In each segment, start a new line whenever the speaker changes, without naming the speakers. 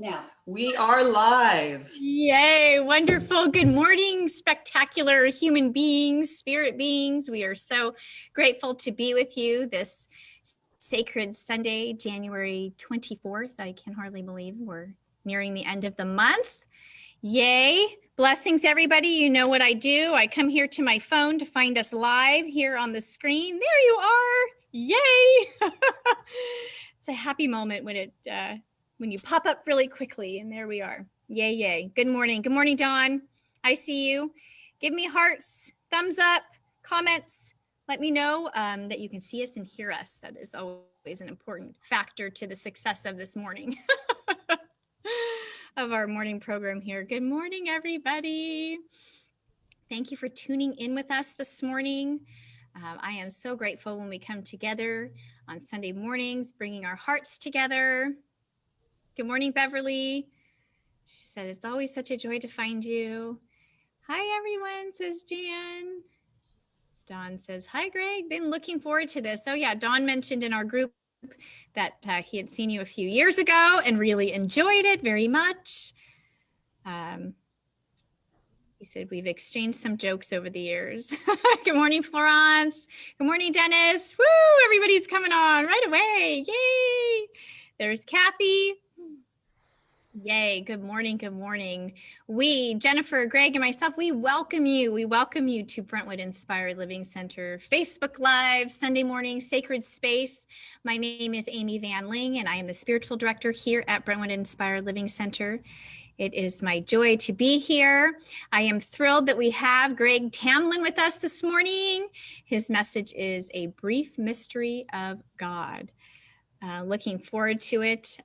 Now, we are live.
Yay, wonderful. Good morning, spectacular human beings, spirit beings. We are so grateful to be with you this sacred Sunday, January 24th. I can hardly believe we're nearing the end of the month. Yay. Blessings, everybody. You know what I do. I come here to my phone to find us live here on the screen. There you are. Yay. It's a happy moment when you pop up really quickly, and there we are. Yay, yay. Good morning. Good morning, Dawn. I see you. Give me hearts, thumbs up, comments. Let me know that you can see us and hear us. That is always an important factor to the success of this morning, of our morning program here. Good morning, everybody. Thank you for tuning in with us this morning. I am so grateful when we come together on Sunday mornings, bringing our hearts together. Good morning, Beverly. She said, it's always such a joy to find you. Hi, everyone, says Jan. Dawn says, hi, Greg. Been looking forward to this. Oh, yeah, Dawn mentioned in our group that he had seen you a few years ago and really enjoyed it very much. He said, we've exchanged some jokes over the years. Good morning, Florence. Good morning, Dennis. Woo, everybody's coming on right away. Yay. There's Kathy. Yay, good morning, good morning. We, Jennifer, Greg, and myself, we welcome you. We welcome you to Brentwood Inspired Living Center, Facebook Live, Sunday morning, sacred space. My name is Amy Van Ling, and I am the spiritual director here at Brentwood Inspired Living Center. It is my joy to be here. I am thrilled that we have Greg Tamblyn with us this morning. His message is A Brief Mystery of God. Looking forward to it.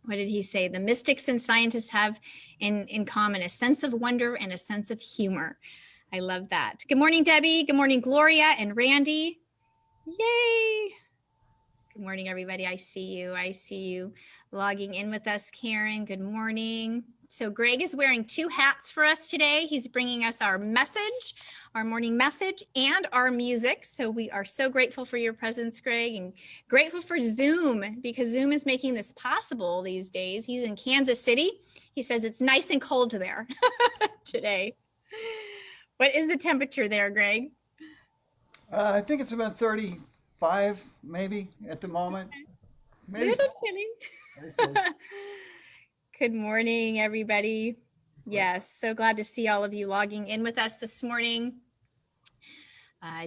What did he say? The mystics and scientists have in common a sense of wonder and a sense of humor. I love that. Good morning, Debbie. Good morning, Gloria and Randy. Yay. Good morning, everybody. I see you. I see you logging in with us, Karen. Good morning. So Greg is wearing two hats for us today. He's bringing us our message, our morning message, and our music. So we are so grateful for your presence, Greg, and grateful for Zoom, because Zoom is making this possible these days. He's in Kansas City. He says it's nice and cold there today. What is the temperature there, Greg?
I think it's about 35, maybe, at the moment. Maybe.
Little chilly. Good morning, everybody. Yes, so glad to see all of you logging in with us this morning.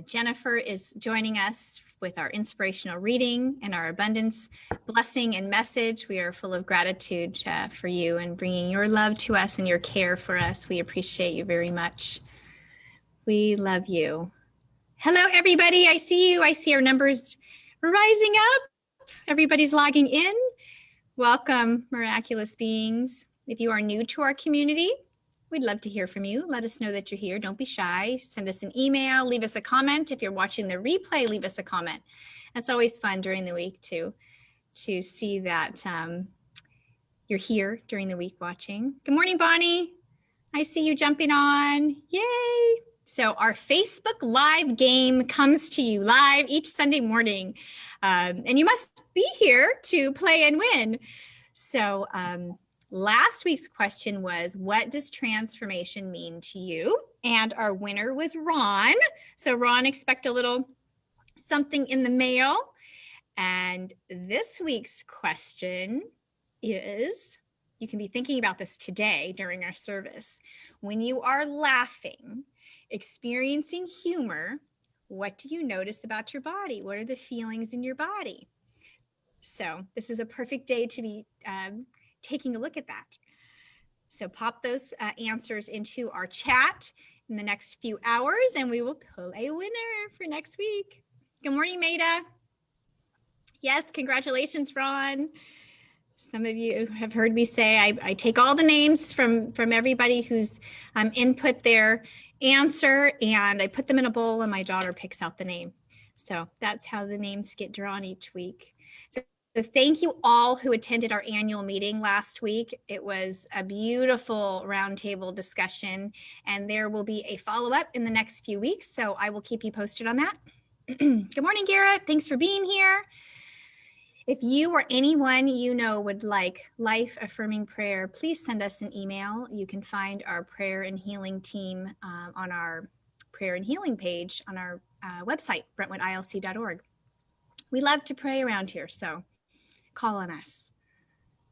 Jennifer is joining us with our inspirational reading and our abundance blessing and message. We are full of gratitude for you and bringing your love to us and your care for us. We appreciate you very much. We love you. Hello, everybody. I see you. I see our numbers rising up. Everybody's logging in. Welcome, miraculous beings. If you are new to our community, we'd love to hear from you. Let us know that you're here. Don't be shy. Send us an email. Leave us a comment. If you're watching the replay, leave us a comment. It's always fun during the week to see that you're here during the week watching. Good morning, Bonnie. I see you jumping on. Yay. So our Facebook Live game comes to you live each Sunday morning. And you must be here to play and win. So last week's question was, what does transformation mean to you? And our winner was Ron. So Ron, expect a little something in the mail. And this week's question is, you can be thinking about this today during our service. When you are laughing, experiencing humor, what do you notice about your body? What are the feelings in your body? So this is a perfect day to be taking a look at that. So pop those answers into our chat in the next few hours, and we will pull a winner for next week. Good morning, Maida. Yes, congratulations, Ron. Some of you have heard me say I take all the names from everybody who's input their answer, and I put them in a bowl, and my daughter picks out the name. So that's how the names get drawn each week. So thank you all who attended our annual meeting last week. It was a beautiful roundtable discussion, and there will be a follow-up in the next few weeks. So I will keep you posted on that. Good morning, Garrett. Thanks for being here. If you or anyone you know would like life affirming prayer, please send us an email. You can find our prayer and healing team on our prayer and healing page on our website, brentwoodilc.org. We love to pray around here, so call on us.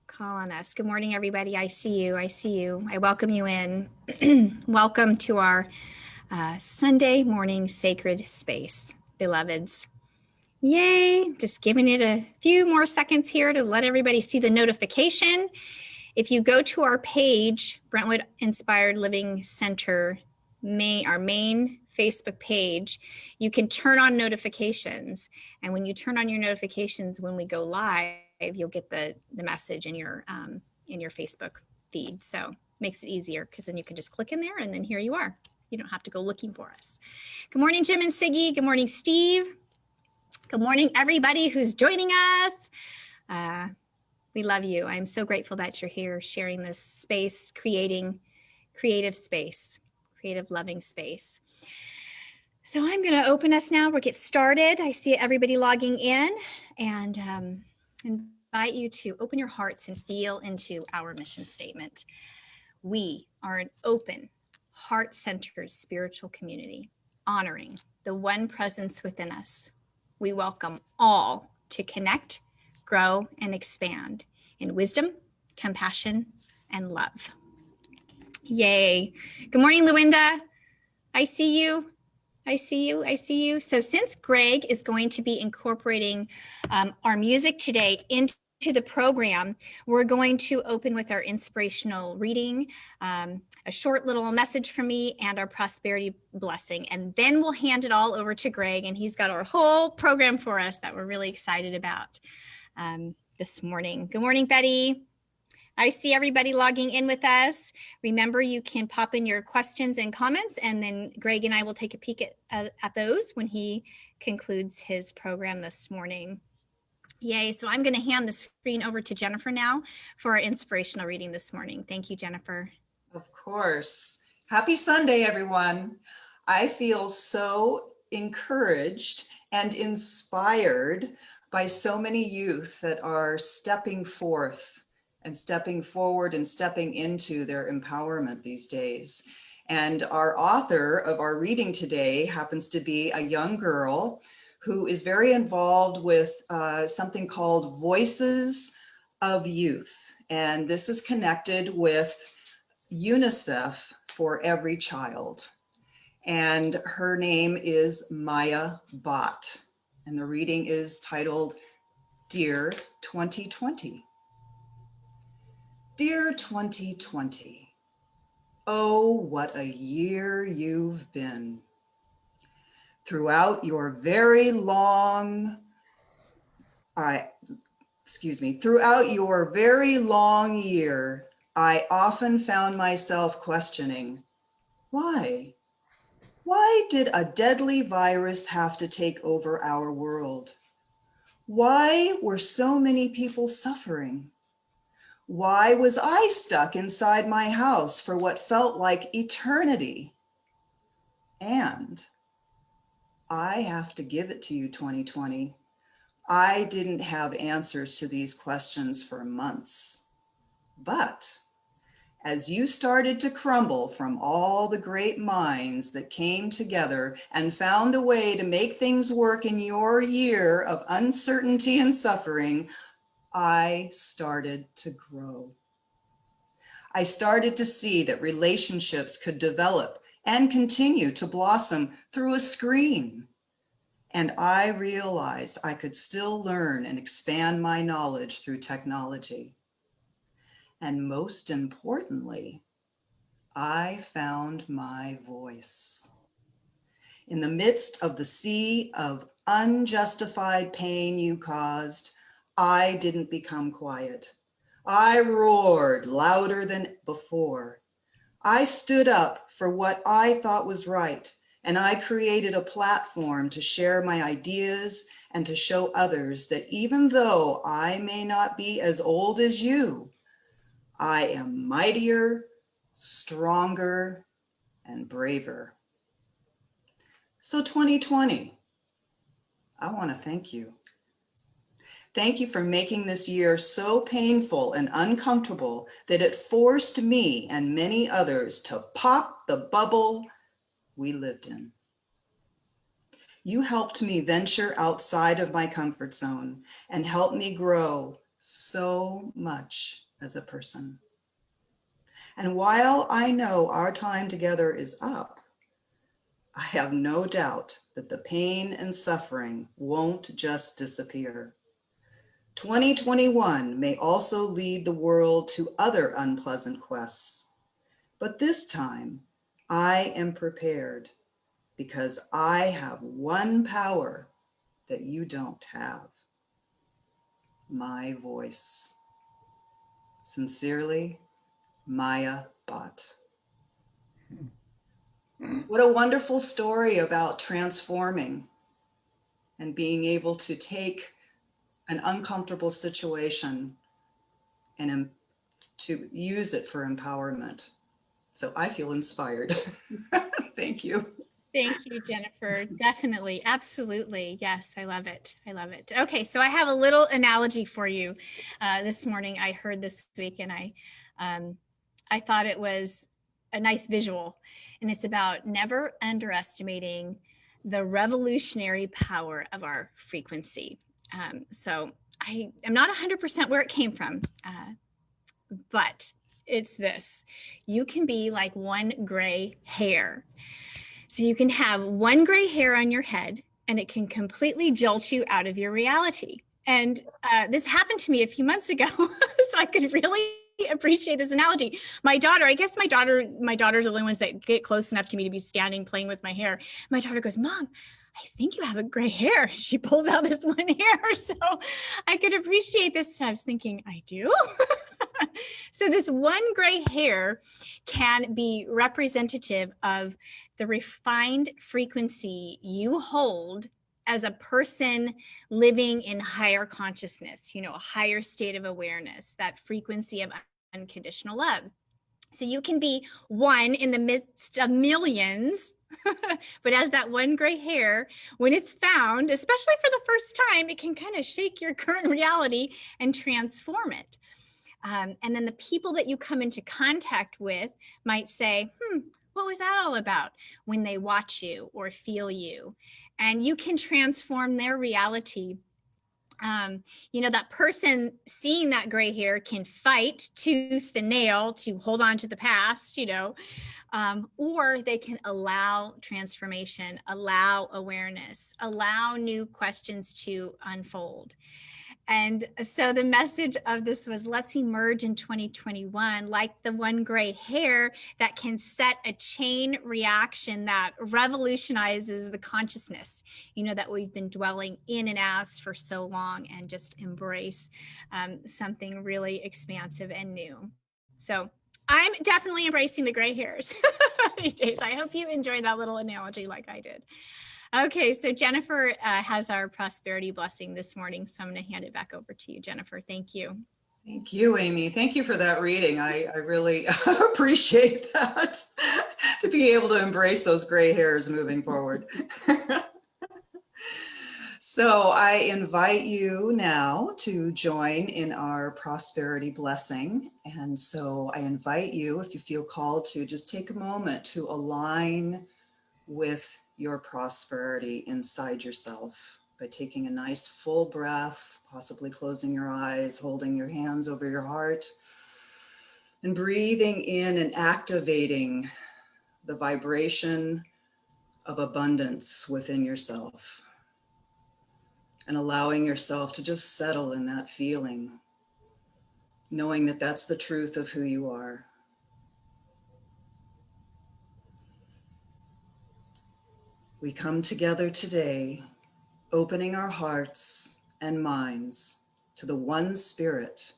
Call on us. Good morning, everybody. I see you. I see you. I welcome you in. Welcome to our Sunday morning sacred space, beloveds. Yay, just giving it a few more seconds here to let everybody see the notification. If you go to our page, Brentwood Inspired Living Center, our main Facebook page, you can turn on notifications. And when you turn on your notifications, when we go live, you'll get the message in your Facebook feed. So makes it easier because then you can just click in there and then here you are. You don't have to go looking for us. Good morning, Jim and Siggy. Good morning, Steve. Good morning, everybody who's joining us. We love you. I'm so grateful that you're here sharing this space, creating creative space, creative loving space. So I'm going to open us now. We'll get started. I see everybody logging in and invite you to open your hearts and feel into our mission statement. We are an open, heart-centered spiritual community, honoring the one presence within us. We welcome all to connect, grow, and expand in wisdom, compassion, and love. Yay. Good morning, Luinda. I see you. I see you. I see you. So since Greg is going to be incorporating our music today into the program, we're going to open with our inspirational reading, a short little message from me, and our prosperity blessing. And then we'll hand it all over to Greg, and he's got our whole program for us that we're really excited about this morning. Good morning, Betty. I see everybody logging in with us. Remember, you can pop in your questions and comments, and then Greg and I will take a peek at those when he concludes his program this morning. Yay. So I'm going to hand the screen over to Jennifer now for our inspirational reading this morning. Thank you, Jennifer.
Of course. Happy Sunday, everyone. I feel so encouraged and inspired by so many youth that are stepping forth and stepping forward and stepping into their empowerment these days. And our author of our reading today happens to be a young girl who is very involved with something called Voices of Youth. And this is connected with UNICEF for Every Child. And her name is Maya Bott. And the reading is titled, Dear 2020. Dear 2020, oh, what a year you've been. Throughout your very long year, I often found myself questioning, why? Why did a deadly virus have to take over our world? Why were so many people suffering? Why was I stuck inside my house for what felt like eternity? And I have to give it to you, 2020. I didn't have answers to these questions for months. But as you started to crumble from all the great minds that came together and found a way to make things work in your year of uncertainty and suffering, I started to grow. I started to see that relationships could develop and continue to blossom through a screen. And I realized I could still learn and expand my knowledge through technology. And most importantly, I found my voice. In the midst of the sea of unjustified pain you caused, I didn't become quiet. I roared louder than before. I stood up for what I thought was right, and I created a platform to share my ideas and to show others that even though I may not be as old as you, I am mightier, stronger, and braver. So 2020, I want to thank you. Thank you for making this year so painful and uncomfortable that it forced me and many others to pop the bubble we lived in. You helped me venture outside of my comfort zone and helped me grow so much as a person. And while I know our time together is up, I have no doubt that the pain and suffering won't just disappear. 2021 may also lead the world to other unpleasant quests, but this time I am prepared because I have one power that you don't have: my voice. Sincerely, Maya Bott. What a wonderful story about transforming and being able to take an uncomfortable situation and to use it for empowerment. So I feel inspired. Thank you.
Thank you, Jennifer. Definitely. Absolutely. Yes, I love it. I love it. Okay, so I have a little analogy for you this morning. I heard this week and I thought it was a nice visual. And it's about never underestimating the revolutionary power of our frequency. So I am not 100% where it came from, but it's this. You can be like one gray hair. So you can have one gray hair on your head and it can completely jolt you out of your reality. And this happened to me a few months ago, so I could really appreciate this analogy. My daughter, I guess my daughters are the only ones that get close enough to me to be standing playing with my hair. My daughter goes, "Mom, I think you have a gray hair." She pulls out this one hair. So I could appreciate this. I was thinking, I do? So this one gray hair can be representative of the refined frequency you hold as a person living in higher consciousness, a higher state of awareness, that frequency of unconditional love. So you can be one in the midst of millions, but as that one gray hair, when it's found, especially for the first time, it can kind of shake your current reality and transform it. And then the people that you come into contact with might say, what was that all about, when they watch you or feel you? And you can transform their reality. That person seeing that gray hair can fight tooth and nail to hold on to the past, or they can allow transformation, allow awareness, allow new questions to unfold. And so the message of this was, let's emerge in 2021 like the one gray hair that can set a chain reaction that revolutionizes the consciousness, that we've been dwelling in and as for so long, and just embrace something really expansive and new. So I'm definitely embracing the gray hairs these days. I hope you enjoyed that little analogy like I did. Okay, so Jennifer has our prosperity blessing this morning, so I'm going to hand it back over to you, Jennifer. Thank you.
Thank you, Amy. Thank you for that reading. I really appreciate that, to be able to embrace those gray hairs moving forward. So I invite you now to join in our prosperity blessing. And so I invite you, if you feel called to, just take a moment to align with your prosperity inside yourself by taking a nice full breath, possibly closing your eyes, holding your hands over your heart, and breathing in and activating the vibration of abundance within yourself, and allowing yourself to just settle in that feeling, knowing that that's the truth of who you are. We come together today, opening our hearts and minds to the one spirit,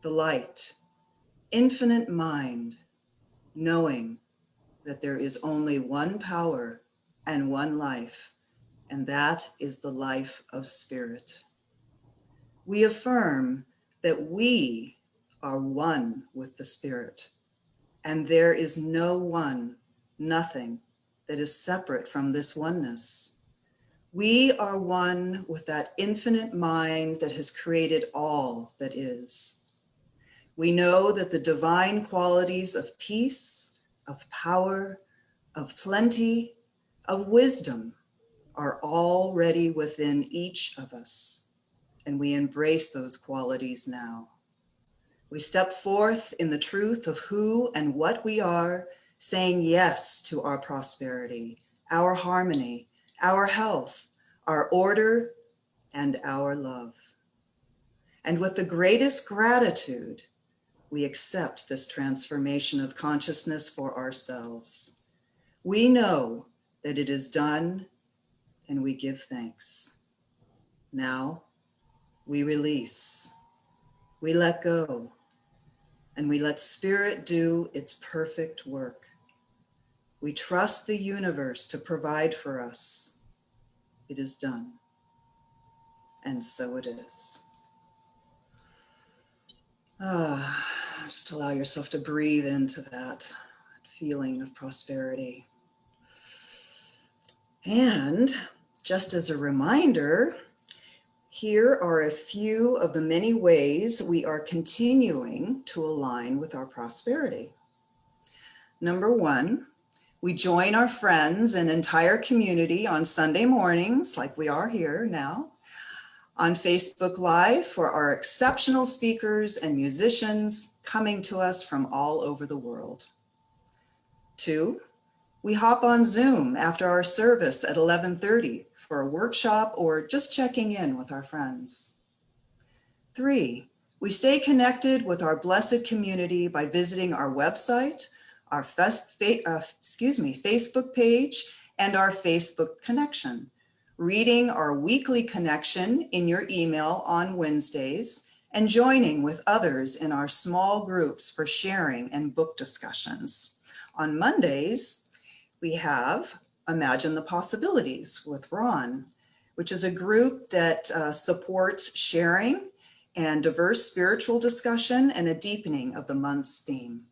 the light, infinite mind, knowing that there is only one power and one life, and that is the life of spirit. We affirm that we are one with the spirit, and there is no one, nothing that is separate from this oneness. We are one with that infinite mind that has created all that is. We know that the divine qualities of peace, of power, of plenty, of wisdom are already within each of us, and we embrace those qualities now. We step forth in the truth of who and what we are, saying yes to our prosperity, our harmony, our health, our order, and our love. And with the greatest gratitude, we accept this transformation of consciousness for ourselves. We know that it is done, and we give thanks. Now, we release, we let go, and we let Spirit do its perfect work. We trust the universe to provide for us. It is done, and so it is. Just allow yourself to breathe into that feeling of prosperity. And just as a reminder, here are a few of the many ways we are continuing to align with our prosperity. Number one, we join our friends and entire community on Sunday mornings, like we are here now, on Facebook Live for our exceptional speakers and musicians coming to us from all over the world. Two, we hop on Zoom after our service at 11:30 for a workshop or just checking in with our friends. Three, we stay connected with our blessed community by visiting our website, our Facebook page, and our Facebook connection, reading our weekly connection in your email on Wednesdays, and joining with others in our small groups for sharing and book discussions. On Mondays, we have Imagine the Possibilities with Ron, which is a group that supports sharing and diverse spiritual discussion and a deepening of the month's theme.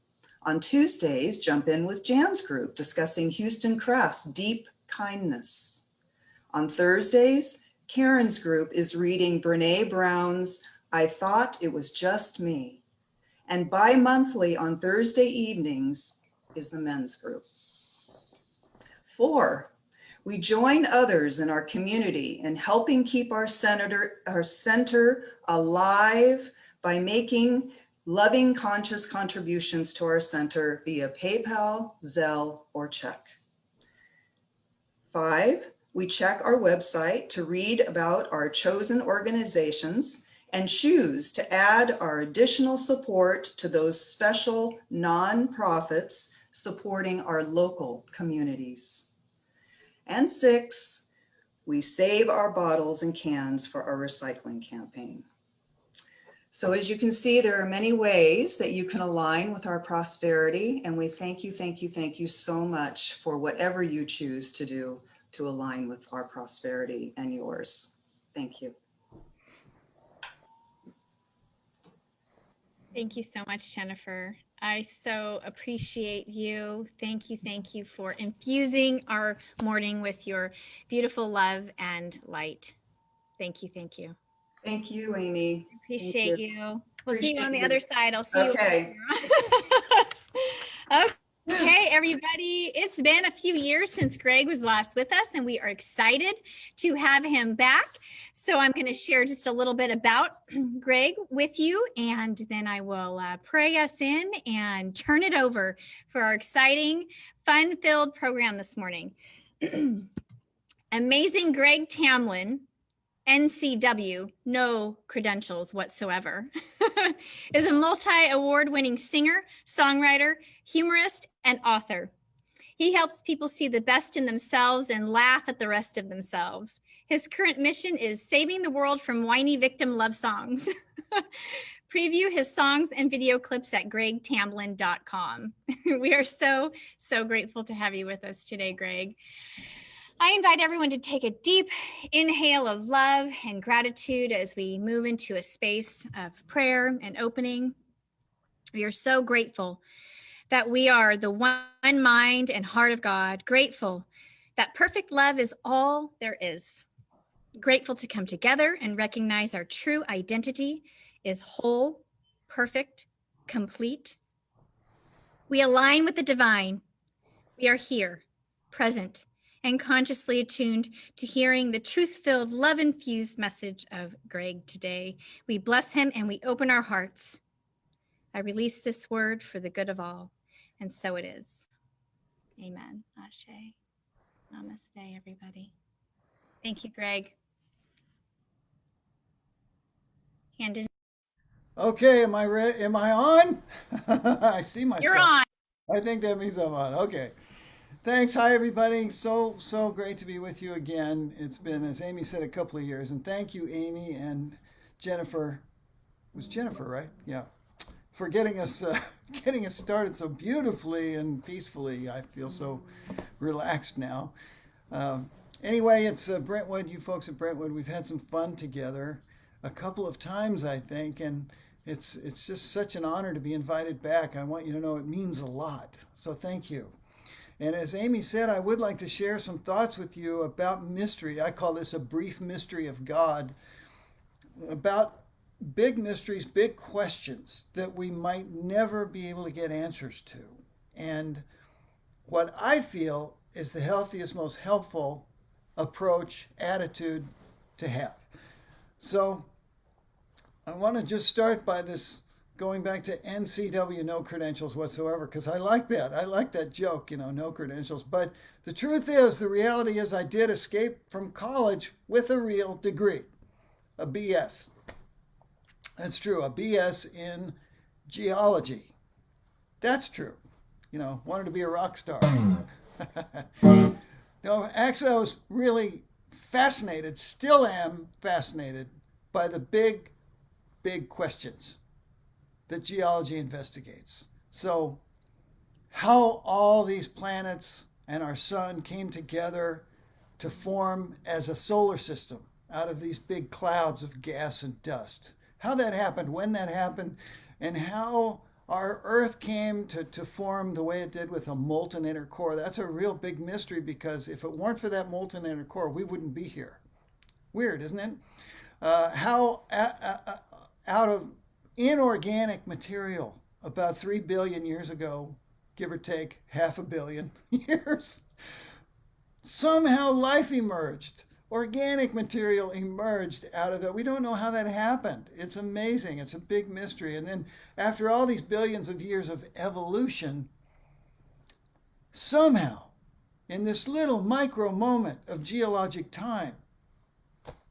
On Tuesdays, jump in with Jan's group discussing Houston Craft's Deep Kindness. On Thursdays, Karen's group is reading Brene Brown's I Thought It Was Just Me. And bi-monthly on Thursday evenings is the men's group. 4, we join others in our community in helping keep our center alive by making loving, conscious contributions to our center via PayPal, Zelle, or check. 5, we check our website to read about our chosen organizations and choose to add our additional support to those special nonprofits supporting our local communities. And 6, we save our bottles and cans for our recycling campaign. So as you can see, there are many ways that you can align with our prosperity, and we thank you so much for whatever you choose to do to align with our prosperity and yours. Thank you.
Thank you so much, Jennifer. I so appreciate you. Thank you for infusing our morning with your beautiful love and light. Thank you.
Thank you, Amy.
Appreciate you. We'll see you on the
Appreciate you.
other side. I'll see
Okay.
you. Okay, everybody. It's been a few years since Greg was last with us, and we are excited to have him back. So I'm going to share just a little bit about Greg with you, and then I will pray us in and turn it over for our exciting, fun-filled program this morning. Amazing Greg Tamblyn, NCW, no credentials whatsoever, is a multi-award-winning singer, songwriter, humorist, and author. He helps people see the best in themselves and laugh at the rest of themselves. His current mission is saving the world from whiny victim love songs. Preview his songs and video clips at gregtamblyn.com. We are so grateful to have you with us today, Greg. I invite everyone to take a deep inhale of love and gratitude as we move into a space of prayer and opening. We are so grateful that we are the one mind and heart of God, grateful that perfect love is all there is. Grateful to come together and recognize our true identity is whole, perfect, complete. We align with the divine. We are here, present, and consciously attuned to hearing the truth-filled, love-infused message of Greg today. We bless him and we open our hearts. I release this word for the good of all, and so it is. Amen. Ashe. Namaste, everybody. Thank you, Greg. Hand in.
Okay, am I ready? Am I on? I see myself.
You're on.
I think that means I'm on. Okay. Thanks. Hi, everybody. So great to be with you again. It's been, as Amy said, a couple of years. And thank you, Amy and Jennifer. It was Jennifer, right? Yeah. For getting us started so beautifully and peacefully. I feel so relaxed now. Anyway, it's Brentwood. You folks at Brentwood, we've had some fun together a couple of times, I think, and it's just such an honor to be invited back. I want you to know it means a lot. So thank you. And as Amy said, I would like to share some thoughts with you about mystery. I call this a brief mystery of God, about big mysteries, big questions that we might never be able to get answers to. And what I feel is the healthiest, most helpful approach, attitude to have. So I want to just start by this, going back to NCW, no credentials whatsoever, because I like that. I like that joke, no credentials. But the truth is, the reality is I did escape from college with a real degree, a BS. That's true, a BS in geology. That's true. Wanted to be a rock star. No, actually, I was really fascinated, still am fascinated by the big questions that geology investigates. So, how all these planets and our sun came together to form as a solar system out of these big clouds of gas and dust. How that happened, when that happened, and how our Earth came to form the way it did with a molten inner core. That's a real big mystery, because if it weren't for that molten inner core, we wouldn't be here. Weird, isn't it? How out of inorganic material about 3 billion years ago, give or take half a billion years, somehow life emerged. Organic material emerged out of it. We don't know how that happened. It's amazing. It's a big mystery. And then after all these billions of years of evolution, somehow, in this little micro moment of geologic time,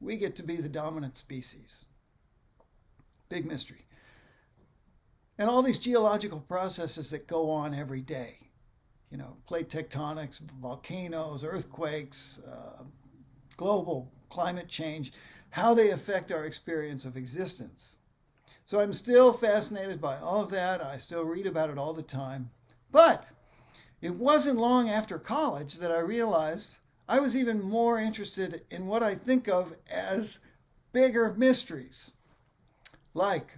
we get to be the dominant species. Big mystery. And all these geological processes that go on every day, plate tectonics, volcanoes, earthquakes, global climate change, how they affect our experience of existence. So I'm still fascinated by all of that. I still read about it all the time. But it wasn't long after college that I realized I was even more interested in what I think of as bigger mysteries. Like,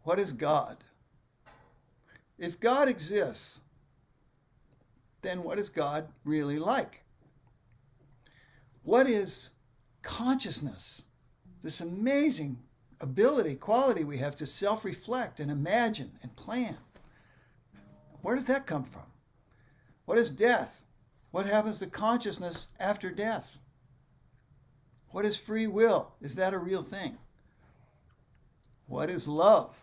what is God? If God exists, then what is God really like? What is consciousness? This amazing ability, quality we have to self-reflect and imagine and plan. Where does that come from? What is death? What happens to consciousness after death? What is free will? Is that a real thing? What is love?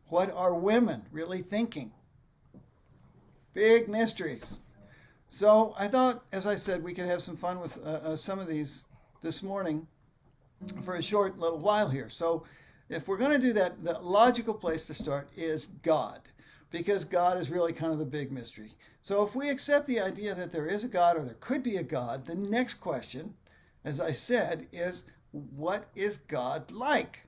What are women really thinking? Big mysteries. So I thought, as I said, we could have some fun with some of these this morning for a short little while here. So if we're going to do that, the logical place to start is God, because God is really kind of the big mystery. So if we accept the idea that there is a God, or there could be a God, the next question, as I said, is what is God like?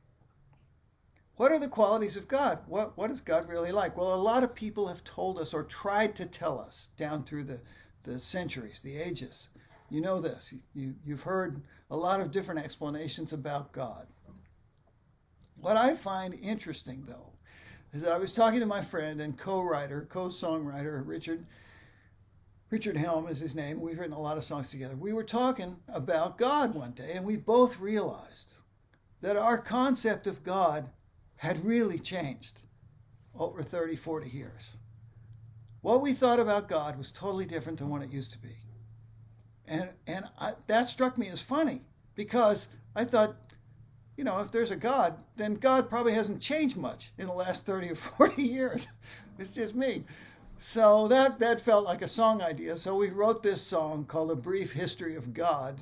What are the qualities of God? What is God really like? Well, a lot of people have told us, or tried to tell us, down through the centuries, the ages. You know this. You've heard a lot of different explanations about God. What I find interesting, though, is that I was talking to my friend and co-writer, co-songwriter, Richard, Richard Helm is his name. We've written a lot of songs together. We were talking about God one day, and we both realized that our concept of God had really changed over 30, 40 years. What we thought about God was totally different than what it used to be. That struck me as funny because I thought, if there's a God, then God probably hasn't changed much in the last 30 or 40 years. It's just me. So that felt like a song idea. So we wrote this song called A Brief History of God.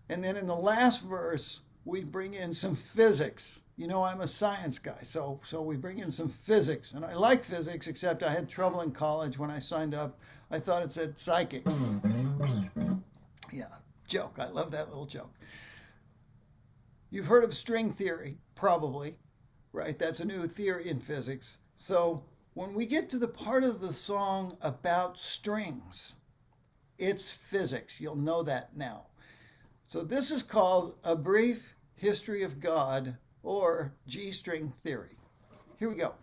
And then in the last verse, we bring in some physics. I'm a science guy, so we bring in some physics. And I like physics, except I had trouble in college when I signed up. I thought it said psychics. Yeah, joke. I love that little joke. You've heard of string theory, probably, right? That's a new theory in physics. So when we get to the part of the song about strings, it's physics. You'll know that now. So this is called A Brief History of God, or G-string theory. Here we go.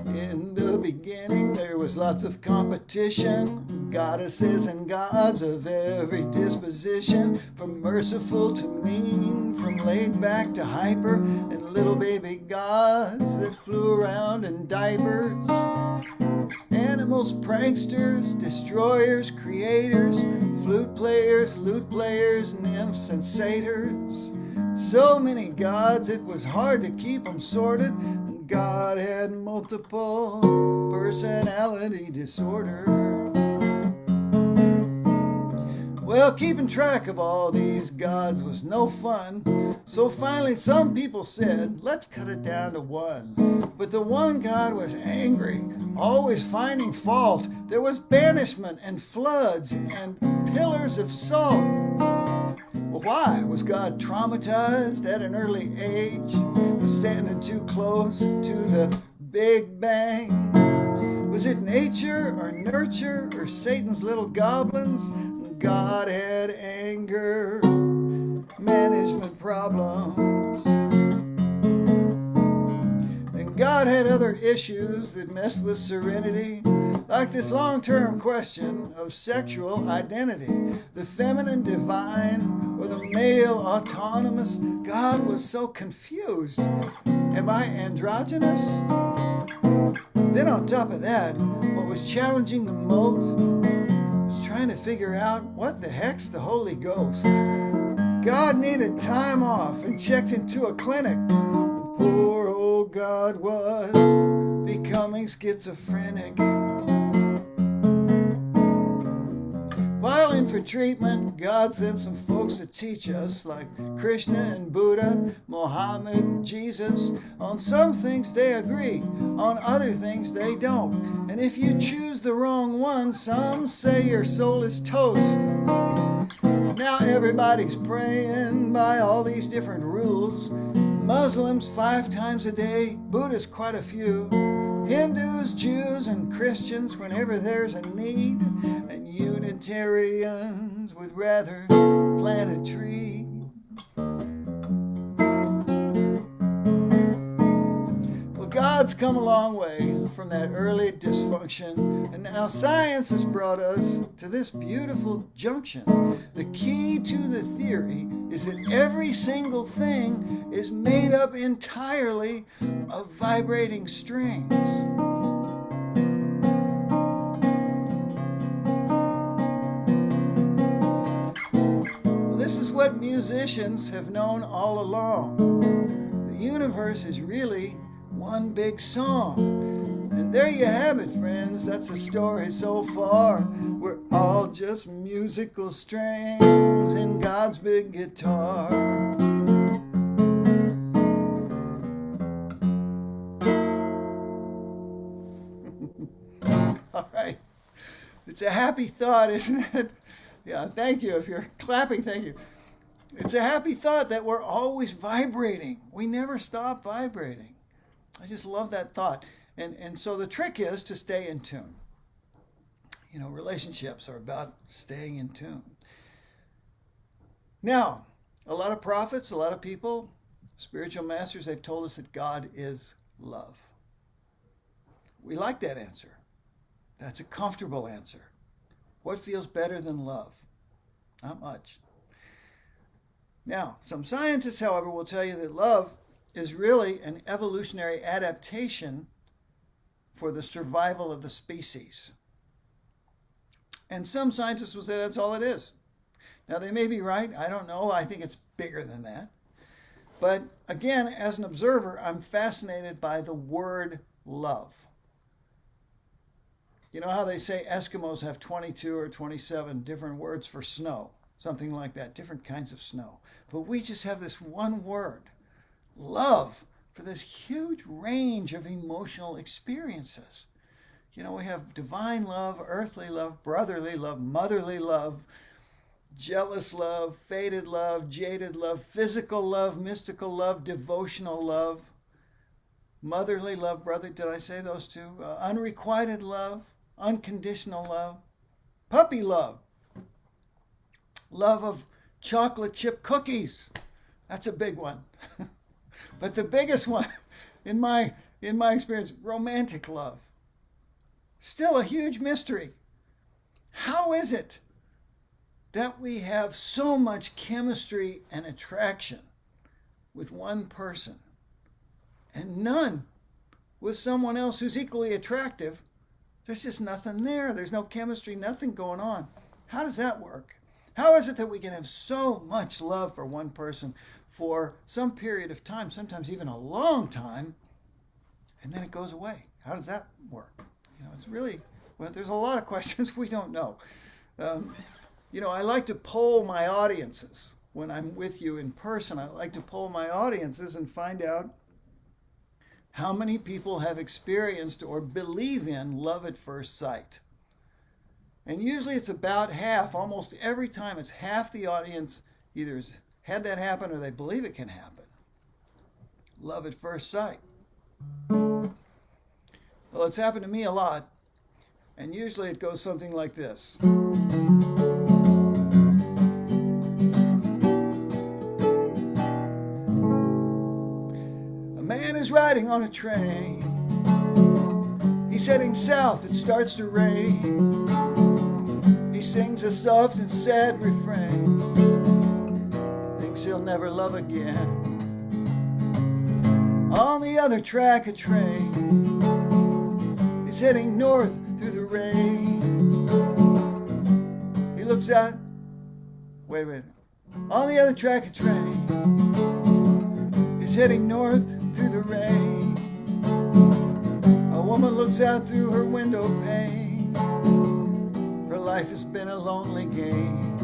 In the beginning, there was lots of competition, goddesses and gods of every disposition, from merciful to mean, from laid back to hyper, and little baby gods that flew around in diapers. Animals, pranksters, destroyers, creators, flute players, lute players, nymphs and satyrs. So many gods it was hard to keep them sorted, and God had multiple personality disorder. Well, keeping track of all these gods was no fun, so finally some people said, let's cut it down to one. But the one God was angry, always finding fault. There was banishment and floods and pillars of salt. Well, why? Was God traumatized at an early age? Was standing too close to the Big Bang? Was it nature or nurture or Satan's little goblins? God had anger, management problems. And God had other issues that messed with serenity, like this long-term question of sexual identity. The feminine divine or the male autonomous? God was so confused. Am I androgynous? Then on top of that, what was challenging the most was trying to figure out what the heck's the Holy Ghost. God needed time off and checked into a clinic. Poor old God was becoming schizophrenic. While in for treatment, God sent some folks to teach us, like Krishna and Buddha, Mohammed, Jesus. On some things they agree, on other things they don't. And if you choose the wrong one, some say your soul is toast. Now everybody's praying by all these different rules. Muslims 5 times a day, Buddhists quite a few. Hindus, Jews, and Christians whenever there's a need, and Unitarians would rather plant a tree. Well, God's come a long way from that early dysfunction, and now science has brought us to this beautiful junction. The key to the theory is that every single thing is made up entirely of vibrating strings. Well, this is what musicians have known all along. The universe is really one big song. And there you have it, friends. That's the story so far. We're all just musical strings in God's big guitar. All right. It's a happy thought, isn't it? Yeah, thank you. If you're clapping, thank you. It's a happy thought that we're always vibrating. We never stop vibrating. I just love that thought. And so the trick is to stay in tune. You know, relationships are about staying in tune. Now, a lot of prophets, a lot of people Spiritual masters, they've told us that God is love. We like that answer. That's a comfortable answer. What feels better than love? Not much. Now, some scientists, however, will tell you that love is really an evolutionary adaptation for the survival of the species. And some scientists will say that's all it is. Now, they may be right. I don't know. I think it's bigger than that. But again, as an observer, I'm fascinated by the word love. You know how they say Eskimos have 22 or 27 different words for snow, something like that, different kinds of snow. But we just have this one word, love, for this huge range of emotional experiences. You know, we have divine love, earthly love, brotherly love, motherly love, jealous love, fated love, jaded love, physical love, mystical love, devotional love, motherly love, brother, did I say those two? Unrequited love, unconditional love, puppy love, love of chocolate chip cookies. That's a big one. But the biggest one, in my experience, romantic love. Still a huge mystery. How is it that we have so much chemistry and attraction with one person and none with someone else who's equally attractive? There's just nothing there. There's no chemistry, nothing going on. How does that work? How is it that we can have so much love for one person for some period of time, sometimes even a long time, and then it goes away? How does that work? You know, it's really, well, there's a lot of questions we don't know. You know, I like to poll my audiences when I'm with you in person. I like to poll my audiences and find out how many people have experienced or believe in love at first sight. And usually it's about half. Almost every time it's half the audience either has had that happen or they believe it can happen. Love at first sight. Well, it's happened to me a lot. And usually it goes something like this. A man is riding on a train. He's heading south. It starts to rain. He sings a soft and sad refrain. Thinks he'll never love again. On the other track, a train is heading north through the rain. He looks out. Wait a minute. On the other track, a train is heading north through the rain. A woman looks out through her window pane. Her life has been a lonely game.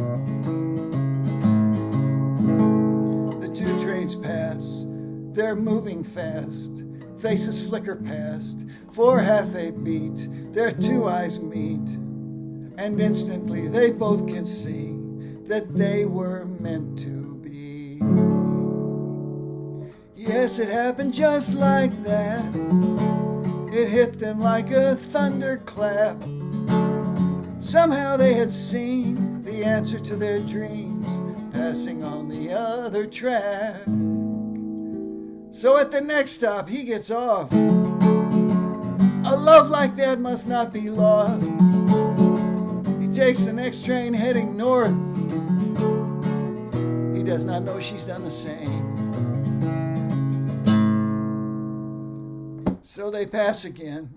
The two trains pass. They're moving fast. Faces flicker past. For half a beat, their two eyes meet. And instantly they both can see that they were meant to be. Yes, it happened just like that. It hit them like a thunderclap. Somehow they had seen the answer to their dreams passing on the other track. So at the next stop, he gets off. A love like that must not be lost. He takes the next train heading north. He does not know she's done the same. So they pass again.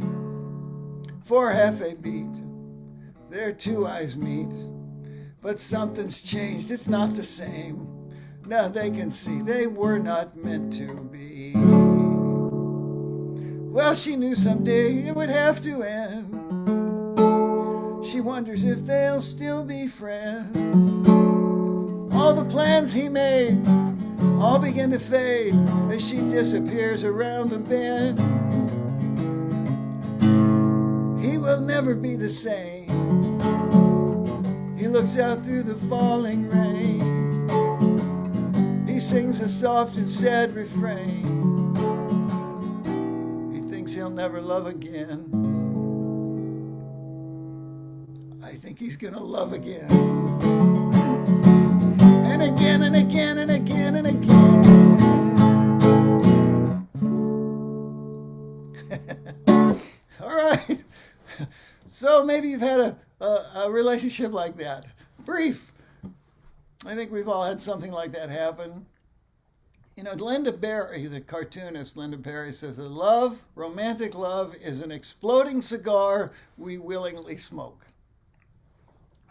For half a beat, their two eyes meet. But something's changed, it's not the same. Now they can see they were not meant to be. Well, she knew someday it would have to end. She wonders if they'll still be friends. All the plans he made all begin to fade as she disappears around the bend. He will never be the same. He looks out through the falling rain. He sings a soft and sad refrain. He thinks he'll never love again. I think he's gonna love again. And again and again and again and again. maybe you've had a relationship like that. Brief. I think we've all had something like that happen. You know, Linda Berry, the cartoonist Linda Berry, says that love, romantic love, is an exploding cigar we willingly smoke.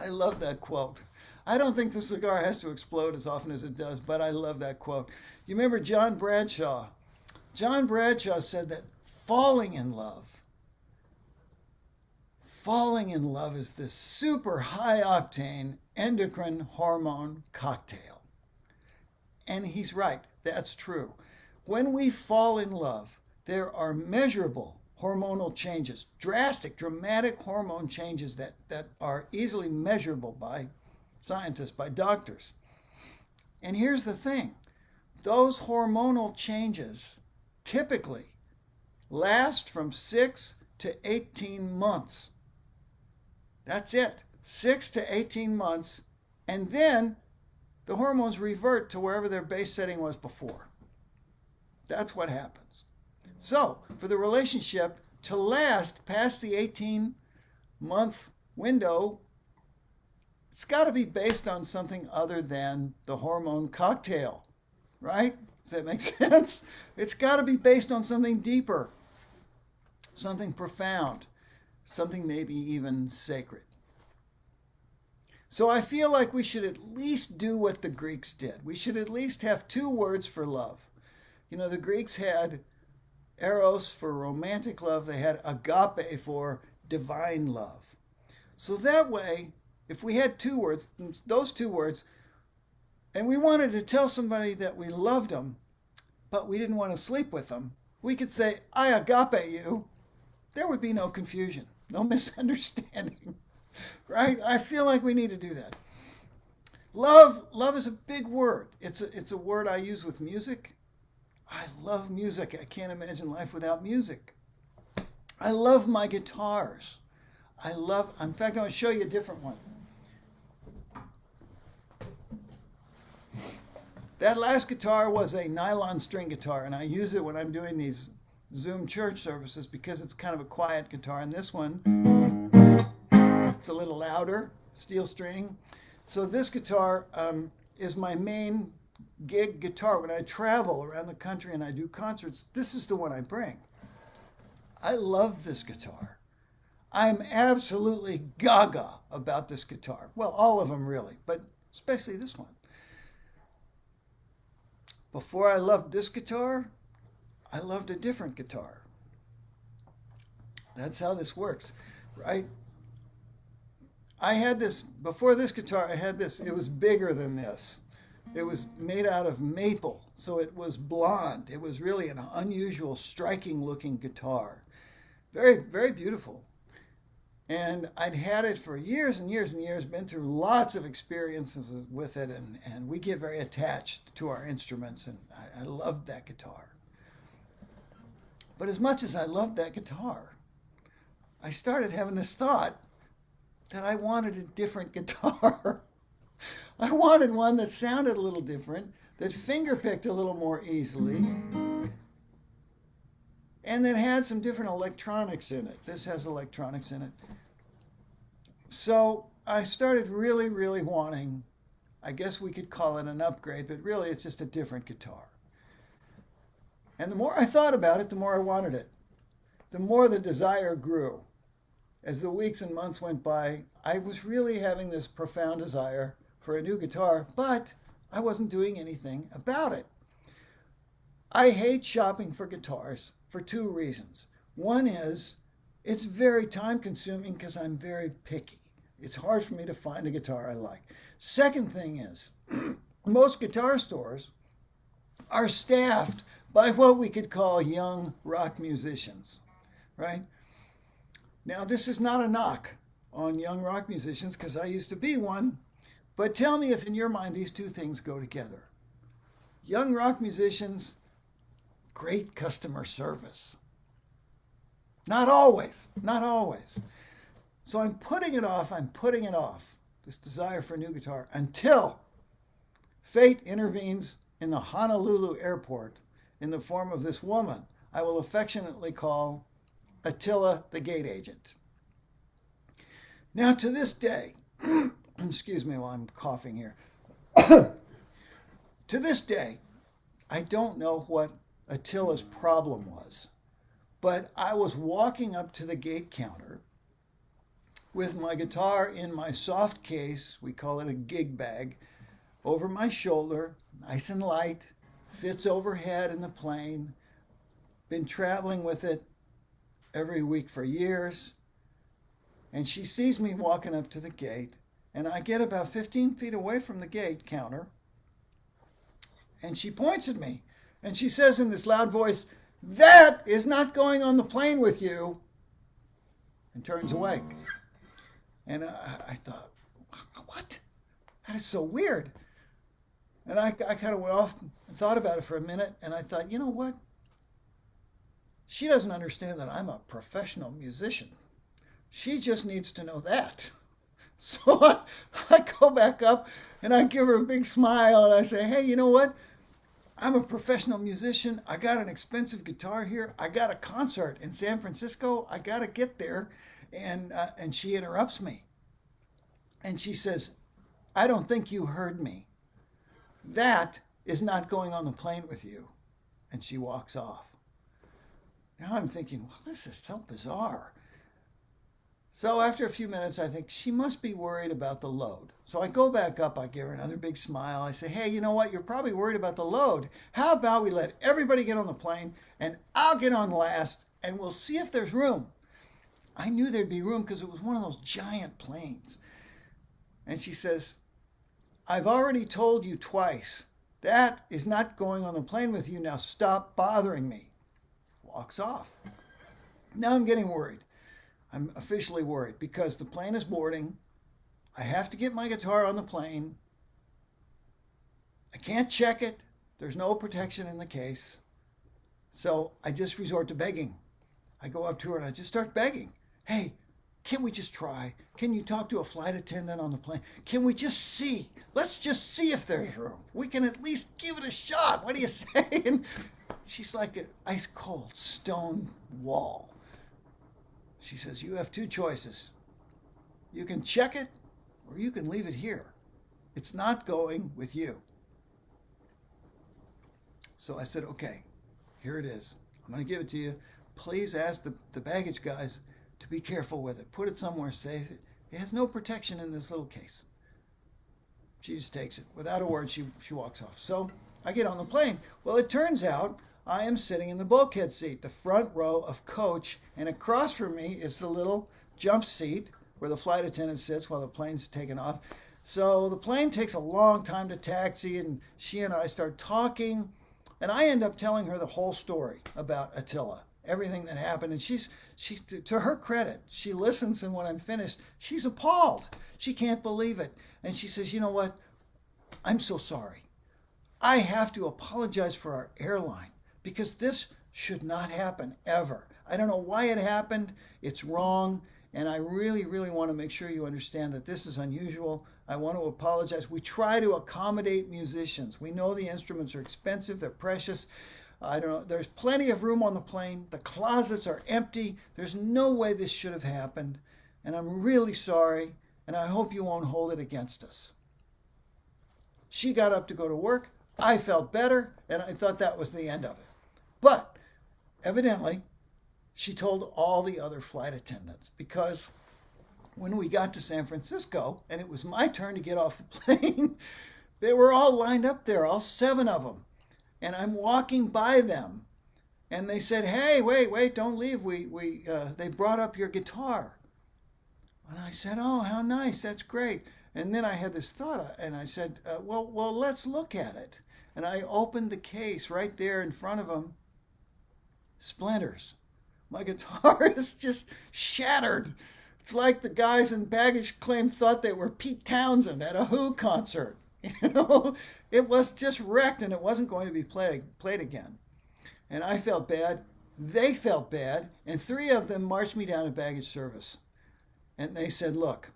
I love that quote. I don't think the cigar has to explode as often as it does, but I love that quote. You remember John Bradshaw? John Bradshaw said that falling in love is this super high octane endocrine hormone cocktail. And he's right. That's true. When we fall in love, there are measurable hormonal changes, drastic, dramatic hormone changes that are easily measurable by scientists, by doctors. And here's the thing. Those hormonal changes typically last from 6 to 18 months. That's it. 6 to 18 months. And then the hormones revert to wherever their base setting was before. That's what happens. So, for the relationship to last past the 18-month window, it's got to be based on something other than the hormone cocktail, right? Does that make sense? It's got to be based on something deeper, something profound, something maybe even sacred. So I feel like we should at least do what the Greeks did. We should at least have 2 words for love. You know, the Greeks had eros for romantic love. They had agape for divine love. So that way, if we had 2 words, those 2 words, and we wanted to tell somebody that we loved them, but we didn't want to sleep with them, we could say, I agape you. There would be no confusion, no misunderstanding, right? I feel like we need to do that. Love is a big word. It's a word I use with music. I love music. I can't imagine life without music. I love my guitars. In fact, I want to show you a different one. That last guitar was a nylon string guitar, and I use it when I'm doing these Zoom church services because it's kind of a quiet guitar. And this one, it's a little louder, steel string. So this guitar is my main gig guitar. When I travel around the country and I do concerts, this is the one I bring. I love this guitar. I'm absolutely gaga about this guitar. Well, all of them really, but especially this one. Before I loved this guitar, I loved a different guitar. That's how this works, right? I had this, before this guitar, I had this. It was bigger than this. It was made out of maple, so it was blonde. It was really an unusual, striking looking guitar. Very, very beautiful. And I'd had it for years and years and years, been through lots of experiences with it, and we get very attached to our instruments, and I loved that guitar. But as much as I loved that guitar, I started having this thought that I wanted a different guitar. I wanted one that sounded a little different, that fingerpicked a little more easily, and that had some different electronics in it. This has electronics in it. So I started really, really wanting, I guess we could call it an upgrade, but really it's just a different guitar. And the more I thought about it, the more I wanted it. The more the desire grew. As the weeks and months went by, I was really having this profound desire for a new guitar, but I wasn't doing anything about it. I hate shopping for guitars for 2 reasons. One is it's very time consuming because I'm very picky. It's hard for me to find a guitar I like. Second thing is most guitar stores are staffed by what we could call young rock musicians, right? Now, this is not a knock on young rock musicians because I used to be one, but tell me if in your mind these 2 things go together. Young rock musicians, great customer service. Not always, not always. So I'm putting it off, this desire for a new guitar, until fate intervenes in the Honolulu airport in the form of this woman I will affectionately call Attila the gate agent. Now, to this day, excuse me while I'm coughing here. To this day, I don't know what Attila's problem was, but I was walking up to the gate counter with my guitar in my soft case, we call it a gig bag, over my shoulder, nice and light, fits overhead in the plane. Been traveling with it every week for years. And she sees me walking up to the gate, and I get about 15 feet away from the gate counter, and she points at me, and she says in this loud voice, "That is not going on the plane with you," and turns away. And I thought, what? That is so weird. And I kind of went off and thought about it for a minute, and I thought, you know what? She doesn't understand that I'm a professional musician. She just needs to know that. So I go back up and I give her a big smile and I say, hey, you know what? I'm a professional musician. I got an expensive guitar here. I got a concert in San Francisco. I got to get there. And she interrupts me. And she says, I don't think you heard me. That is not going on the plane with you. And she walks off. Now I'm thinking, well, this is so bizarre. So after a few minutes, I think she must be worried about the load. So I go back up, I give her another big smile. I say, hey, you know what? You're probably worried about the load. How about we let everybody get on the plane and I'll get on last and we'll see if there's room. I knew there'd be room because it was one of those giant planes. And she says, I've already told you twice. That is not going on the plane with you. Now stop bothering me. Walks off. Now I'm getting worried. I'm officially worried because the plane is boarding. I have to get my guitar on the plane. I can't check it. There's no protection in the case. So I just resort to begging. I go up to her and I just start begging. Hey, can't we just try? Can you talk to a flight attendant on the plane? Can we just see? Let's just see if there's room. We can at least give it a shot. What do you say? And she's like an ice cold stone wall. She says, you have two choices. You can check it or you can leave it here. It's not going with you. So I said, okay, here it is. I'm going to give it to you. Please ask the baggage guys to be careful with it. Put it somewhere safe. It has no protection in this little case. She just takes it. Without a word, she walks off. So I get on the plane. Well, it turns out I am sitting in the bulkhead seat, the front row of coach, and across from me is the little jump seat where the flight attendant sits while the plane's taking off. So the plane takes a long time to taxi, and she and I start talking, and I end up telling her the whole story about Attila, everything that happened. And she, to her credit, she listens, and when I'm finished, she's appalled. She can't believe it. And she says, you know what? I'm so sorry. I have to apologize for our airline because this should not happen ever. I don't know why it happened. It's wrong. And I really, really want to make sure you understand that this is unusual. I want to apologize. We try to accommodate musicians. We know the instruments are expensive. They're precious. I don't know. There's plenty of room on the plane. The closets are empty. There's no way this should have happened. And I'm really sorry. And I hope you won't hold it against us. She got up to go to work. I felt better. And I thought that was the end of it. But evidently, she told all the other flight attendants because when we got to San Francisco and it was my turn to get off the plane, they were all lined up there, all 7 of them. And I'm walking by them and they said, hey, wait, don't leave. They brought up your guitar. And I said, oh, how nice. That's great. And then I had this thought and I said, well, let's look at it. And I opened the case right there in front of them. Splinters. My guitar is just shattered. It's like the guys in baggage claim thought they were Pete Townsend at a Who concert. You know, it was just wrecked and it wasn't going to be played again. And I felt bad. They felt bad. And 3 of them marched me down to baggage service. And they said, look,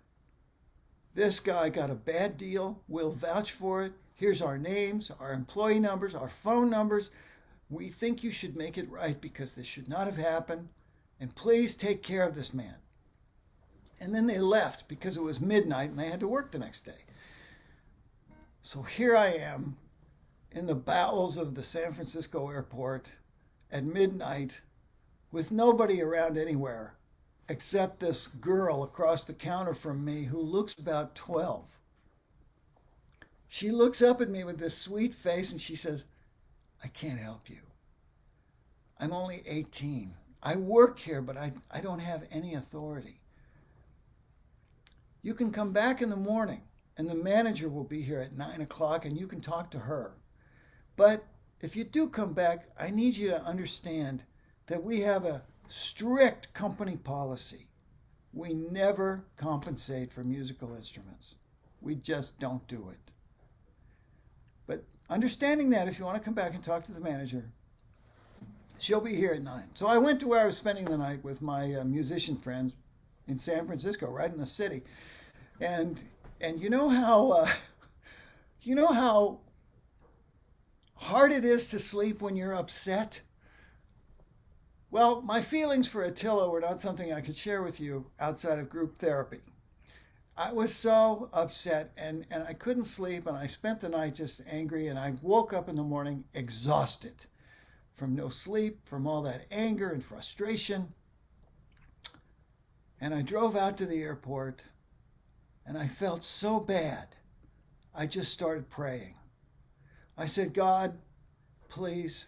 this guy got a bad deal. We'll vouch for it. Here's our names, our employee numbers, our phone numbers. We think you should make it right because this should not have happened. And please take care of this man. And then they left because it was midnight and they had to work the next day. So here I am in the bowels of the San Francisco airport at midnight with nobody around anywhere except this girl across the counter from me who looks about 12. She looks up at me with this sweet face and she says, "I can't help you. I'm only 18. I work here, but I don't have any authority. You can come back in the morning and the manager will be here at 9 o'clock and you can talk to her. But if you do come back, I need you to understand that we have a strict company policy. We never compensate for musical instruments. We just don't do it. But understanding that, if you want to come back and talk to the manager, she'll be here at 9. So I went to where I was spending the night with my musician friends in San Francisco, right in the city. And you know how hard it is to sleep when you're upset? Well, my feelings for Attila were not something I could share with you outside of group therapy. I was so upset and I couldn't sleep, and I spent the night just angry, and I woke up in the morning exhausted from no sleep, from all that anger and frustration. And I drove out to the airport and I felt so bad. I just started praying. I said, "God, please,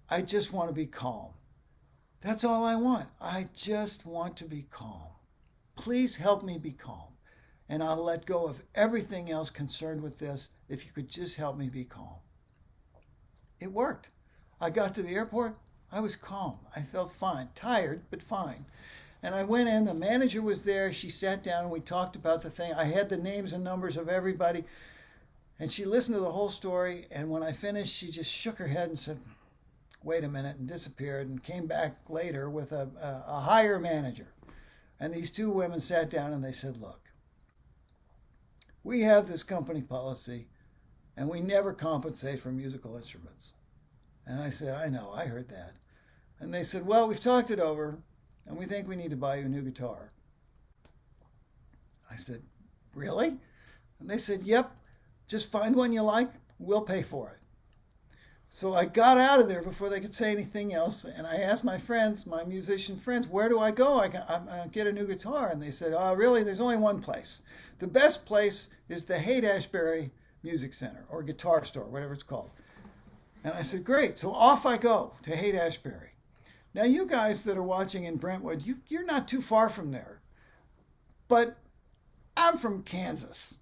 I just want to be calm. That's all I want. I just want to be calm. Please help me be calm. And I'll let go of everything else concerned with this if you could just help me be calm." It worked. I got to the airport. I was calm. I felt fine. Tired, but fine. And I went in. The manager was there. She sat down and we talked about the thing. I had the names and numbers of everybody. And she listened to the whole story. And when I finished, she just shook her head and said, "Wait a minute," and disappeared, and came back later with a higher manager. And these two women sat down and they said, "Look, we have this company policy and we never compensate for musical instruments." And I said, "I know, I heard that." And they said, "Well, we've talked it over and we think we need to buy you a new guitar." I said, "Really?" And they said, "Yep, just find one you like, we'll pay for it." So I got out of there before they could say anything else, and I asked my friends, my musician friends, "Where do I go? I get a new guitar." And they said, "Oh, really? There's only one place. The best place is the Haight-Ashbury Music Center, or Guitar Store, whatever it's called." And I said, "Great." So off I go to Haight-Ashbury. Now, you guys that are watching in Brentwood, you're not too far from there. But I'm from Kansas.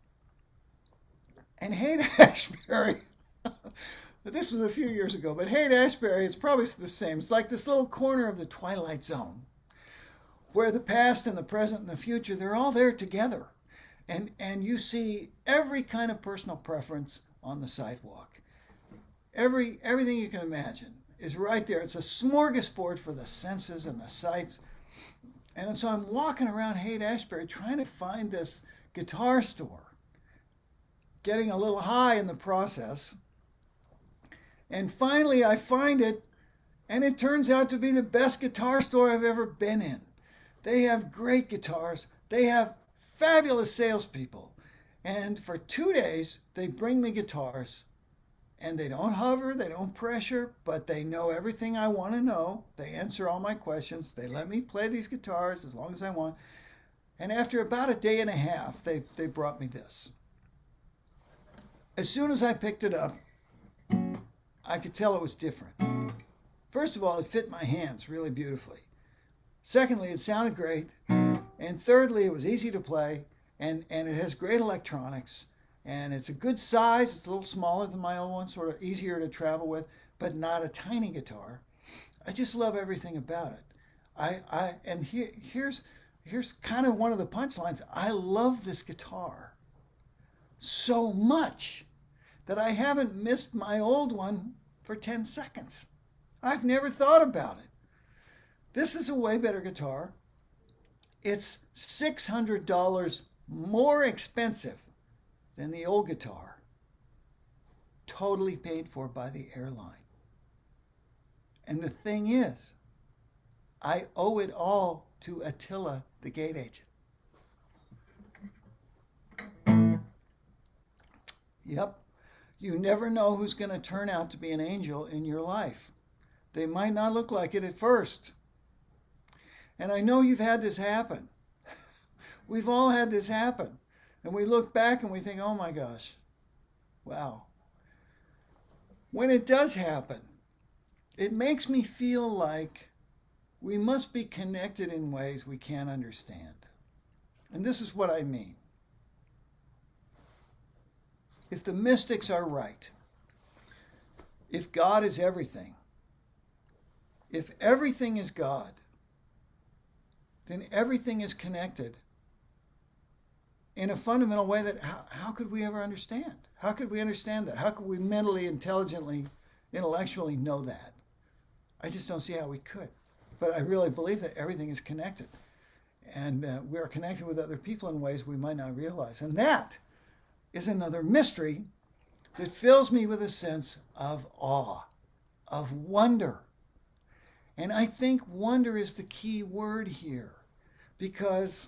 And Haight-Ashbury, this was a few years ago, but Haight-Ashbury, it's probably the same. It's like this little corner of the Twilight Zone where the past and the present and the future, they're all there together. And you see every kind of personal preference on the sidewalk. Everything you can imagine is right there. It's a smorgasbord for the senses and the sights. And so I'm walking around Haight-Ashbury trying to find this guitar store, getting a little high in the process. And finally I find it, and it turns out to be the best guitar store I've ever been in. They have great guitars. They have fabulous salespeople. And for 2 days, they bring me guitars. And they don't hover, they don't pressure, but they know everything I want to know. They answer all my questions. They let me play these guitars as long as I want. And after about a day and a half, they brought me this. As soon as I picked it up, I could tell it was different. First of all, it fit my hands really beautifully. Secondly, it sounded great. And thirdly, it was easy to play, and it has great electronics. And it's a good size. It's a little smaller than my old one, sort of easier to travel with, but not a tiny guitar. I just love everything about it. Here's kind of one of the punchlines. I love this guitar so much that I haven't missed my old one for 10 seconds. I've never thought about it. This is a way better guitar. It's $600 more expensive than the old guitar, totally paid for by the airline. And the thing is, I owe it all to Attila, the gate agent. Yep. You never know who's going to turn out to be an angel in your life. They might not look like it at first. And I know you've had this happen. We've all had this happen. And we look back and we think, oh my gosh, wow. When it does happen, it makes me feel like we must be connected in ways we can't understand. And this is what I mean. If the mystics are right, if God is everything, if everything is God, then everything is connected in a fundamental way that how could we ever understand? How could we understand that? How could we mentally, intelligently, intellectually know that? I just don't see how we could. But I really believe that everything is connected. And we are connected with other people in ways we might not realize. And that is another mystery that fills me with a sense of awe, of wonder. And I think wonder is the key word here, because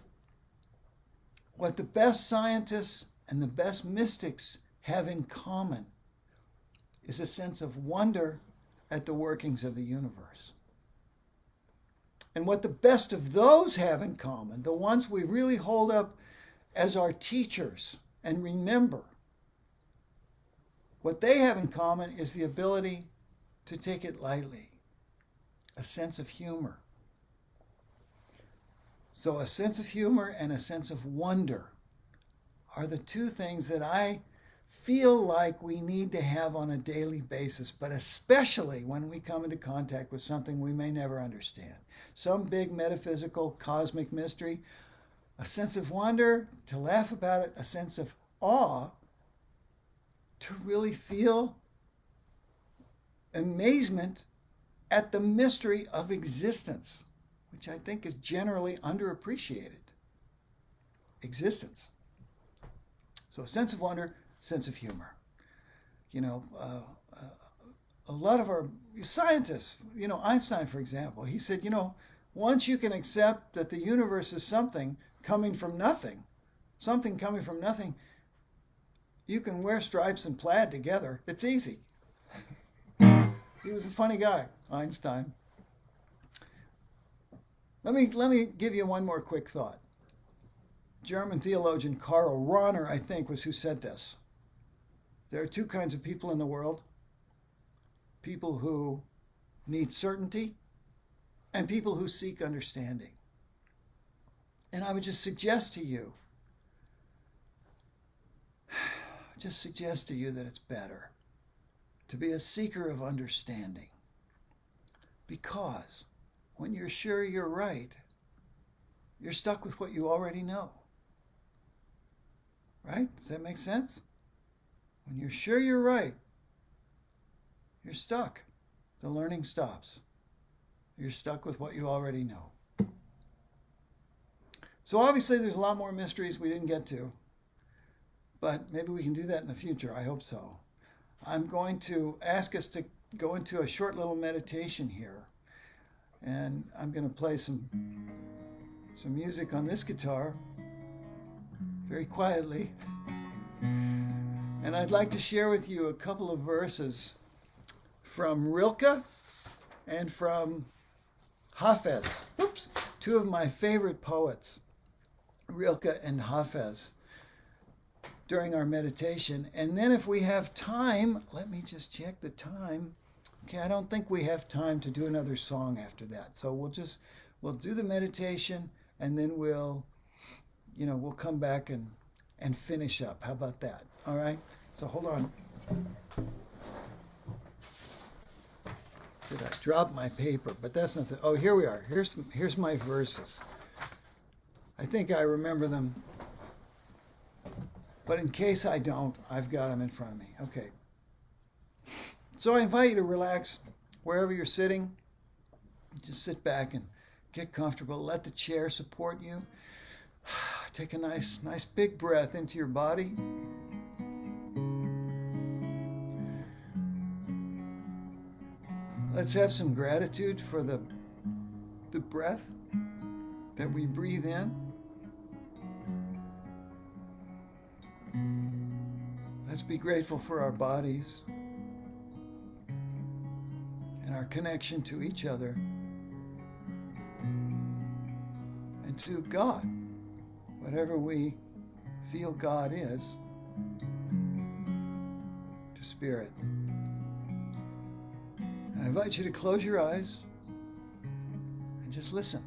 what the best scientists and the best mystics have in common is a sense of wonder at the workings of the universe. And what the best of those have in common, the ones we really hold up as our teachers and remember, what they have in common is the ability to take it lightly, a sense of humor. So a sense of humor and a sense of wonder are the two things that I feel like we need to have on a daily basis, but especially when we come into contact with something we may never understand. Some big metaphysical cosmic mystery, a sense of wonder, to laugh about it, a sense of awe, to really feel amazement at the mystery of existence, which I think is generally underappreciated. Existence. So a sense of wonder, sense of humor. You know, a lot of our scientists, you know, Einstein, for example, he said, you know, once you can accept that the universe is something coming from nothing, you can wear stripes and plaid together. It's easy. He was a funny guy, Einstein. Let me give you one more quick thought. German theologian Karl Rahner, I think, was who said this. There are two kinds of people in the world. People who need certainty and people who seek understanding. And I would just suggest to you that it's better to be a seeker of understanding. Because when you're sure you're right, you're stuck with what you already know. Right? Does that make sense? When you're sure you're right, you're stuck. The learning stops. You're stuck with what you already know. So obviously there's a lot more mysteries we didn't get to, but maybe we can do that in the future. I hope so. I'm going to ask us to go into a short little meditation here, and I'm going to play some music on this guitar very quietly. And I'd like to share with you a couple of verses from Rilke and from Hafez. Oops, two of my favorite poets, Rilke and Hafez, during our meditation. And then if we have time, let me just check the time. Okay, I don't think we have time to do another song after that. So we'll do the meditation, and then we'll come back and finish up. How about that? All right? So hold on. Did I drop my paper? But that's not the... Oh, here we are. Here's my verses. I think I remember them. But in case I don't, I've got them in front of me. Okay. So I invite you to relax wherever you're sitting. Just sit back and get comfortable. Let the chair support you. Take a nice big breath into your body. Let's have some gratitude for the breath that we breathe in. Let's be grateful for our bodies and our connection to each other and to God, whatever we feel God is, to Spirit. I invite you to close your eyes and just listen.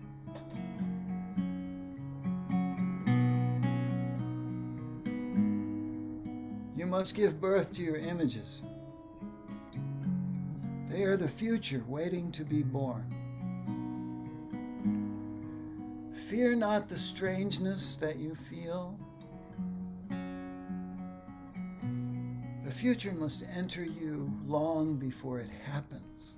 You must give birth to your images. They are the future waiting to be born. Fear not the strangeness that you feel. The future must enter you long before it happens.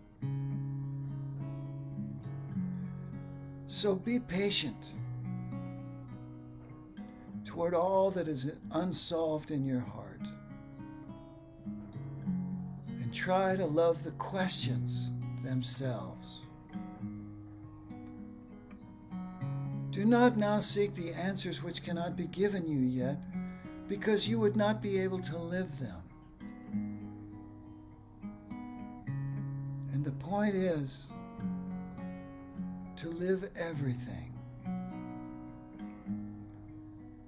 So be patient toward all that is unsolved in your heart. And try to love the questions themselves. Do not now seek the answers which cannot be given you yet, because you would not be able to live them. And the point is to live everything.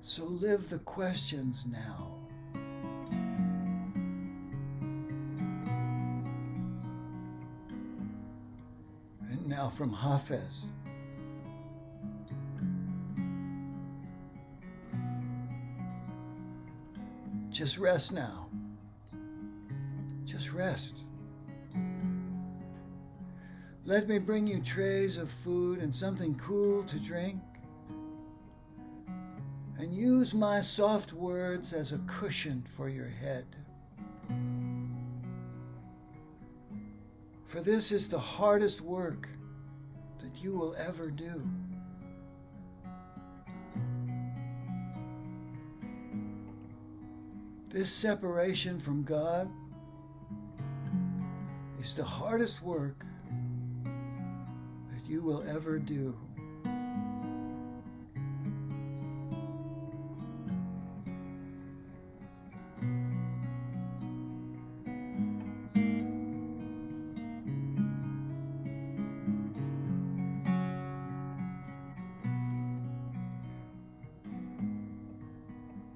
So live the questions now. And now from Hafez. Just rest now. Just rest. Let me bring you trays of food and something cool to drink. And use my soft words as a cushion for your head. For this is the hardest work that you will ever do. This separation from God is the hardest work that you will ever do.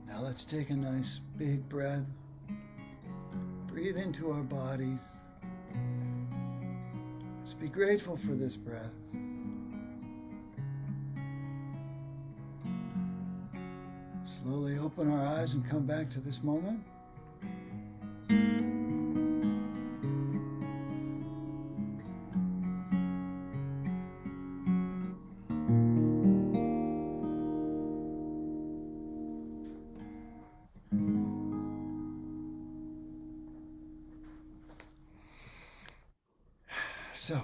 Now let's take a nice big breath. Breathe into our bodies. Let's be grateful for this breath. Slowly open our eyes and come back to this moment. So,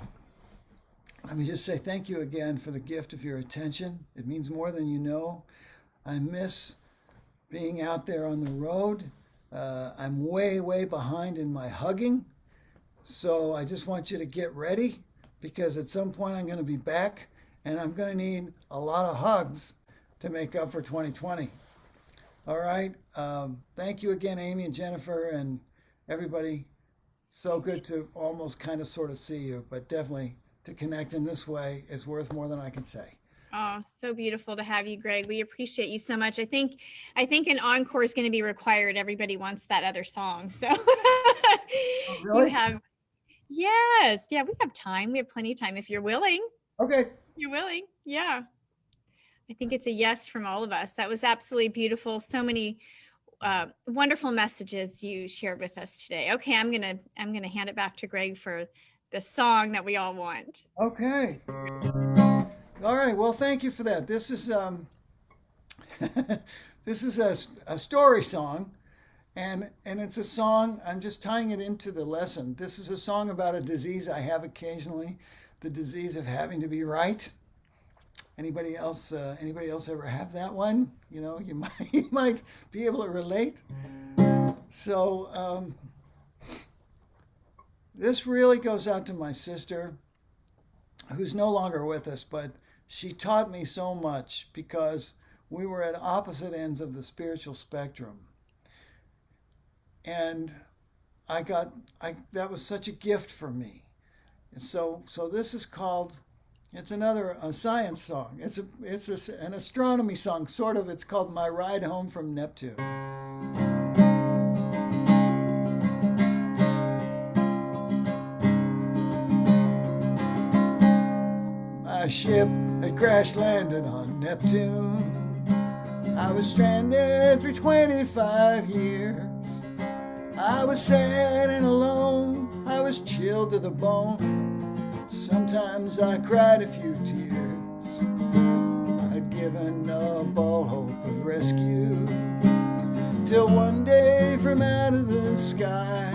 let me just say thank you again for the gift of your attention. It means more than you know. I miss being out there on the road. I'm way behind in my hugging. So I just want you to get ready, because at some point I'm going to be back and I'm going to need a lot of hugs to make up for 2020. All right. Thank you again, Amy and Jennifer and everybody. So good to almost kind of sort of see you, but definitely to connect in this way is worth more than I can say.
Oh, so beautiful to have you, Greg. We appreciate you so much. I think an encore is going to be required. Everybody wants that other song. So
Oh, really?
Yes. Yeah, we have time. We have plenty of time if you're willing.
Okay.
You're willing. Yeah. I think it's a yes from all of us. That was absolutely beautiful. So many wonderful messages you shared with us today. Okay, I'm gonna hand it back to Greg for the song that we all want.
Okay. All right. Well, thank you for that. This is this is a story song, and it's a song. I'm just tying it into the lesson. This is a song about a disease I have occasionally, the disease of having to be right. Anybody else ever have that one? You know, you might be able to relate. So this really goes out to my sister, who's no longer with us, but she taught me so much because we were at opposite ends of the spiritual spectrum. and that was such a gift for me. And so this is called. It's another a science song. An astronomy song, sort of. It's called "My Ride Home from Neptune." My ship had crash landed on Neptune. I was stranded for 25 years. I was sad and alone. I was chilled to the bone. Sometimes I cried a few tears. I'd given up all hope of rescue. Till one day from out of the sky,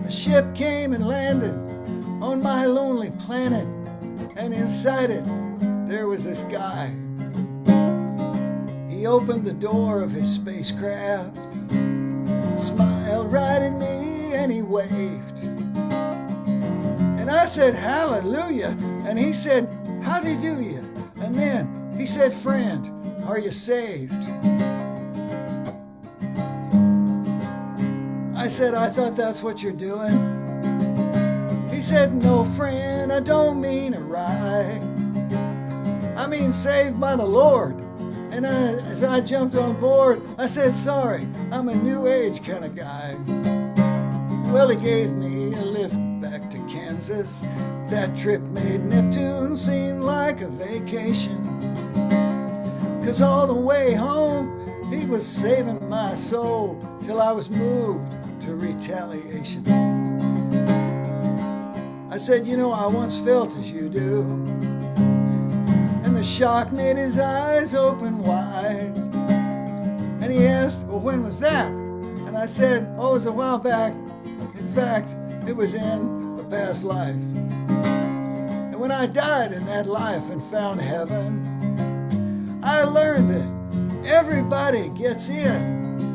a ship came and landed on my lonely planet. And inside it, there was this guy. He opened the door of his spacecraft, smiled right at me, and he waved. And I said, "Hallelujah." And he said, "How do you do you?" And then he said, "Friend, are you saved?" I said, "I thought that's what you're doing." He said, "No, friend, I don't mean a ride. I mean saved by the Lord." And as I jumped on board, I said, "Sorry, I'm a new age kind of guy." Well, he gave me a lift back to Kansas. That trip made Neptune seem like a vacation. 'Cause all the way home, he was saving my soul till I was moved to retaliation. I said, "You know, I once felt as you do." And the shock made his eyes open wide. And he asked, "Well, when was that?" And I said, "Oh, it was a while back. In fact, it was in a past life. And when I died in that life and found heaven, I learned that everybody gets in.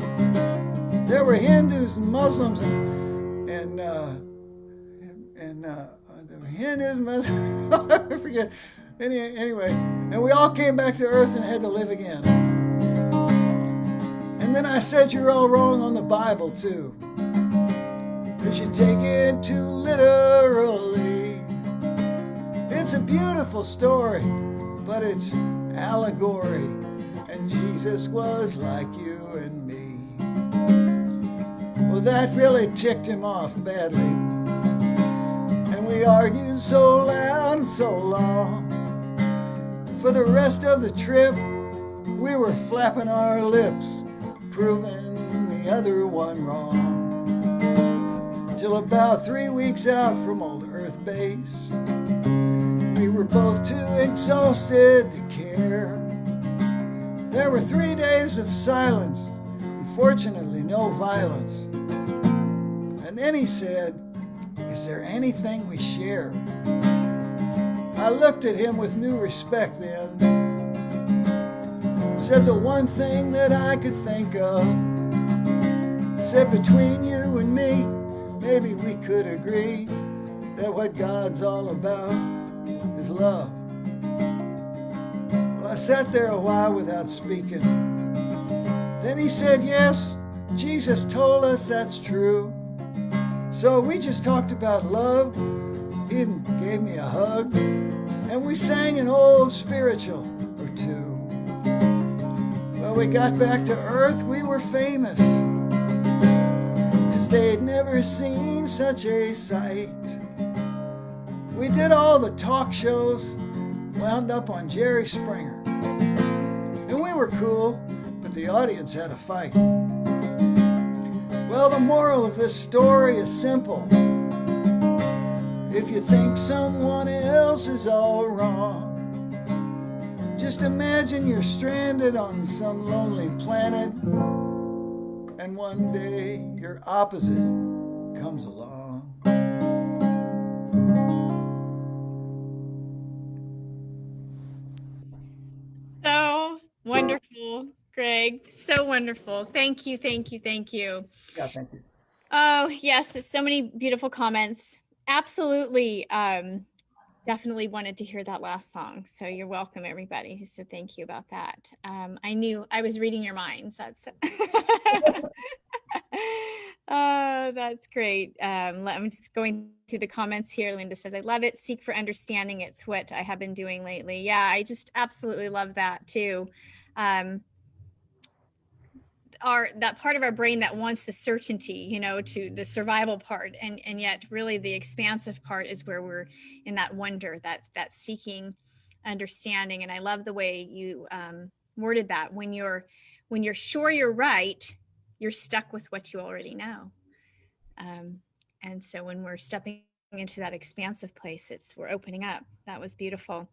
There were Hindus and Muslims and Hindus, I forget. Anyway, and we all came back to earth and had to live again." And then I said, "You're all wrong on the Bible too, 'cause you take it too literally. It's a beautiful story, but it's allegory, and Jesus was like you and me." Well, that really ticked him off badly. We argued so loud and so long. For the rest of the trip, we were flapping our lips, proving the other one wrong. Till about 3 weeks out from old Earth base, we were both too exhausted to care. There were 3 days of silence, and fortunately no violence. And then he said, "Is there anything we share?" I looked at him with new respect then. Said, "The one thing that I could think of." Said, "Between you and me, maybe we could agree that what God's all about is love." Well, I sat there a while without speaking. Then he said, "Yes, Jesus told us that's true." So we just talked about love. He even gave me a hug. And we sang an old spiritual or two. Well, we got back to Earth, we were famous, 'cause they'd never seen such a sight. We did all the talk shows, wound up on Jerry Springer. And we were cool, but the audience had a fight. Well, the moral of this story is simple. If you think someone else is all wrong, just imagine you're stranded on some lonely planet, and one day your opposite comes along.
So wonderful, Greg. So wonderful. Thank you, thank you, thank you.
Yeah, thank you.
Oh, yes, there's so many beautiful comments. Absolutely. Definitely wanted to hear that last song. So you're welcome, everybody who said thank you about that. I knew I was reading your minds. That's Oh, that's great. I'm just going through the comments here. Linda says, I love it. Seek for understanding. It's what I have been doing lately. Yeah, I just absolutely love that too. Um, that part of our brain that wants the certainty, to the survival part, and yet really the expansive part is where we're in that wonder, that seeking understanding. And I love the way you worded that. When you're sure you're right, you're stuck with what you already know. And so when we're stepping into that expansive place, we're opening up. That was beautiful.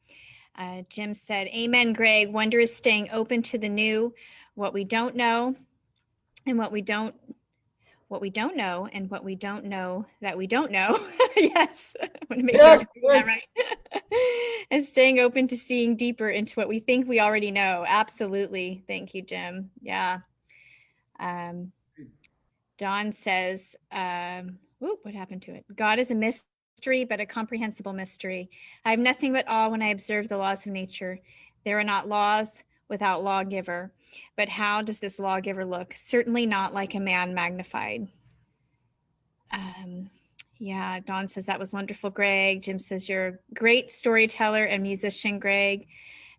Jim said, amen, Greg. Wonder is staying open to the new, what we don't know, and what we don't know, and what we don't know that we don't know. Yes, I want to make sure I'm
Yes,
saying that
good.
right. And staying open to seeing deeper into what we think we already know. Absolutely. Thank you, Jim. Yeah. Don says, what happened to it? God is a mystery, but a comprehensible mystery. I have nothing but awe when I observe the laws of nature. There are not laws without lawgiver. But how does this lawgiver look? Certainly not like a man magnified. Yeah, Dawn says that was wonderful, Greg. Jim says you're a great storyteller and musician, Greg.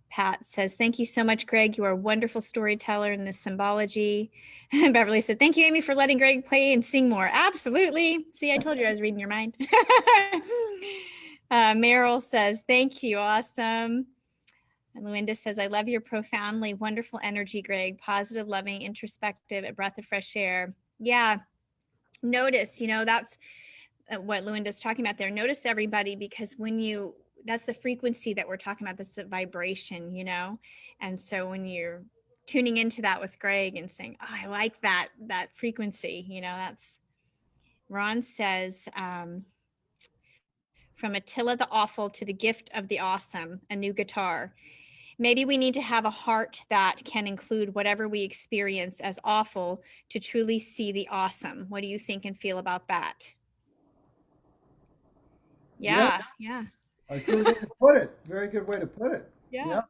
Pat says, thank you so much, Greg. You are a wonderful storyteller in this symbology. Beverly said, thank you, Amy, for letting Greg play and sing more. Absolutely. See, I told you I was reading your mind. Meryl says, thank you. Awesome. And Luinda says, I love your profoundly wonderful energy, Greg. Positive, loving, introspective, a breath of fresh air. Yeah. Notice, that's what Luinda's talking about there. Notice everybody, because that's the frequency that we're talking about. That's the vibration, And so when you're tuning into that with Greg and saying, oh, I like that frequency, that's Ron says, from Attila the Awful to the gift of the awesome, a new guitar. Maybe we need to have a heart that can include whatever we experience as awful to truly see the awesome. What do you think and feel about that?
Yeah,
Yeah.
a good way to put it. Very good way to put it.
Yeah.
Yeah.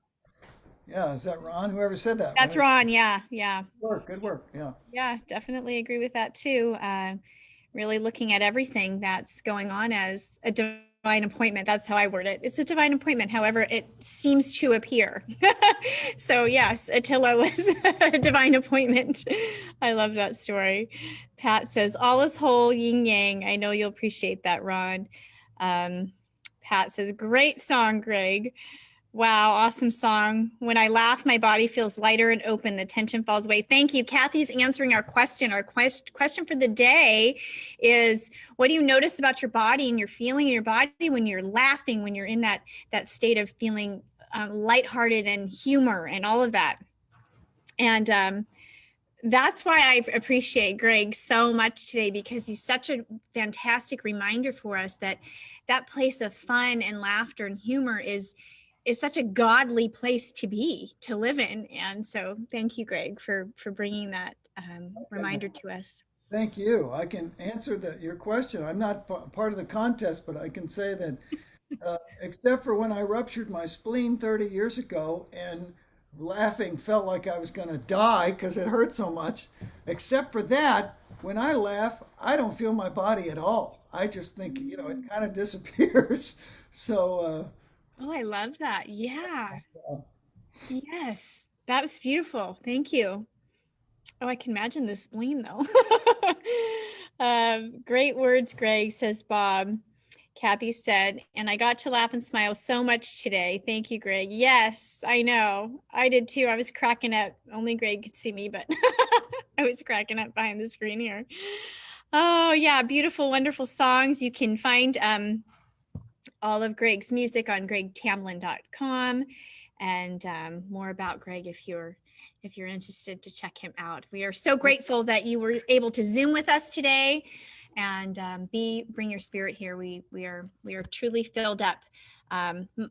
Yeah. Is that Ron? Whoever said that?
That's
Right?
Ron. Yeah.
Good work. Good work. Yeah.
Yeah, definitely agree with that too. Really looking at everything that's going on as a divine appointment. That's how I word it. It's a divine appointment, however it seems to appear. So yes, Attila was a divine appointment. I love that story. Pat says, all is whole, yin yang. I know you'll appreciate that, Ron. Pat says, great song, Greg. Wow, awesome song. When I laugh, my body feels lighter and open. The tension falls away. Thank you. Kathy's answering our question. Our question for the day is, what do you notice about your body and your feeling in your body when you're laughing, when you're in that state of feeling lighthearted and humor and all of that? And that's why I appreciate Greg so much today, because he's such a fantastic reminder for us that place of fun and laughter and humor is such a godly place to live in. And so thank you, Greg, for bringing that reminder to us.
Thank you. I can answer your question. I'm not part of the contest, but I can say that except for when I ruptured my spleen 30 years ago and laughing felt like I was going to die because it hurt so much, except for that, when I laugh, I don't feel my body at all. I just think, it kind of disappears. So,
Oh, I love that. Yeah. Yes. That was beautiful. Thank you. Oh, I can imagine the spleen though. Great words, Greg, says Bob. Kathy said, and I got to laugh and smile so much today. Thank you, Greg. Yes, I know. I did too. I was cracking up. Only Greg could see me, but I was cracking up behind the screen here. Oh, yeah. Beautiful, wonderful songs. You can find all of Greg's music on gregtamblyn.com, and more about Greg if you're interested to check him out. We are so grateful that you were able to Zoom with us today and bring your spirit here. We are truly filled up.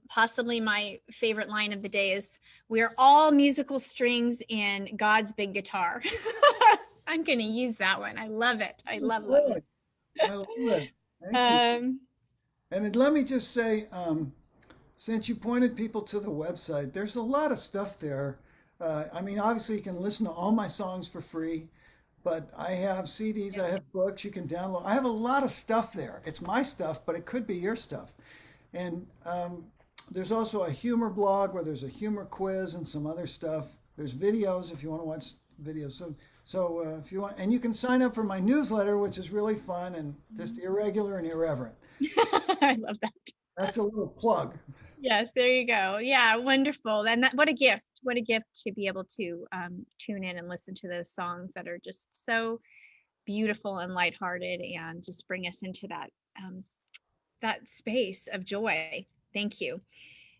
Possibly my favorite line of the day is, we are all musical strings in God's big guitar. I'm going to use that one. I love it. I love it.
I love it. Thank you. And let me just say, since you pointed people to the website, there's a lot of stuff there. I mean, obviously, you can listen to all my songs for free. But I have CDs, I have books you can download. I have a lot of stuff there. It's my stuff, but it could be your stuff. And there's also a humor blog where there's a humor quiz and some other stuff. There's videos if you want to watch videos. So if you want, and you can sign up for my newsletter, which is really fun and just irregular and irreverent.
I love that.
That's a little plug.
Yes, there you go. Yeah, wonderful. And that, what a gift. What a gift to be able to tune in and listen to those songs that are just so beautiful and lighthearted and just bring us into that space of joy. Thank you.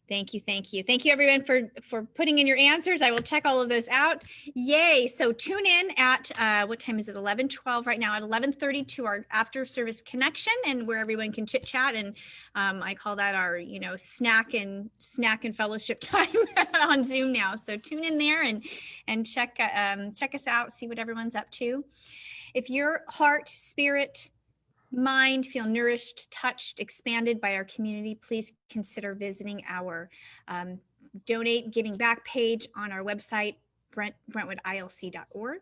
Thank you, thank you. Thank you everyone for putting in your answers. I will check all of those out. Yay. So tune in at, what time is it? 11:12 right now, at 11:30 to our after service connection, and where everyone can chit chat. And I call that our, snack and fellowship time on Zoom now. So tune in there and check us out, see what everyone's up to. If your heart, spirit, mind feel nourished, touched, expanded by our community, please consider visiting our donate giving back page on our website, brentwoodilc.org.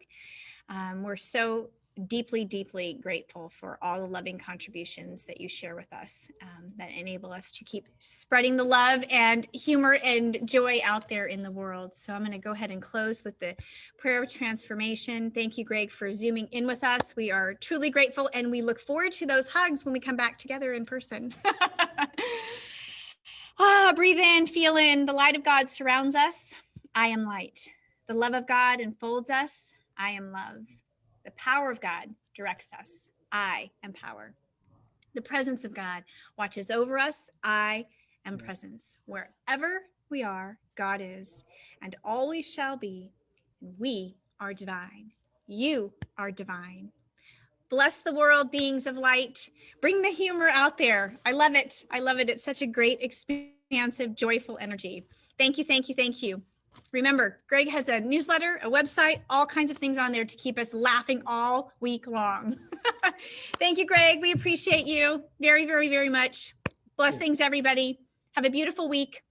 We're so deeply, deeply grateful for all the loving contributions that you share with us that enable us to keep spreading the love and humor and joy out there in the world. So I'm going to go ahead and close with the prayer of transformation. Thank you, Greg, for zooming in with us. We are truly grateful, and we look forward to those hugs when we come back together in person. Breathe in, feel in. The light of God surrounds us. I am light. The love of God enfolds us. I am love. The power of God directs us. I am power. The presence of God watches over us. I am presence. Wherever we are, God is, and always shall be. We are divine. You are divine. Bless the world, beings of light. Bring the humor out there. I love it. I love it. It's such a great, expansive, joyful energy. Thank you, thank you, thank you. Remember, Greg has a newsletter, a website, all kinds of things on there to keep us laughing all week long. Thank you, Greg. We appreciate you very, very, very much. Blessings, everybody. Have a beautiful week.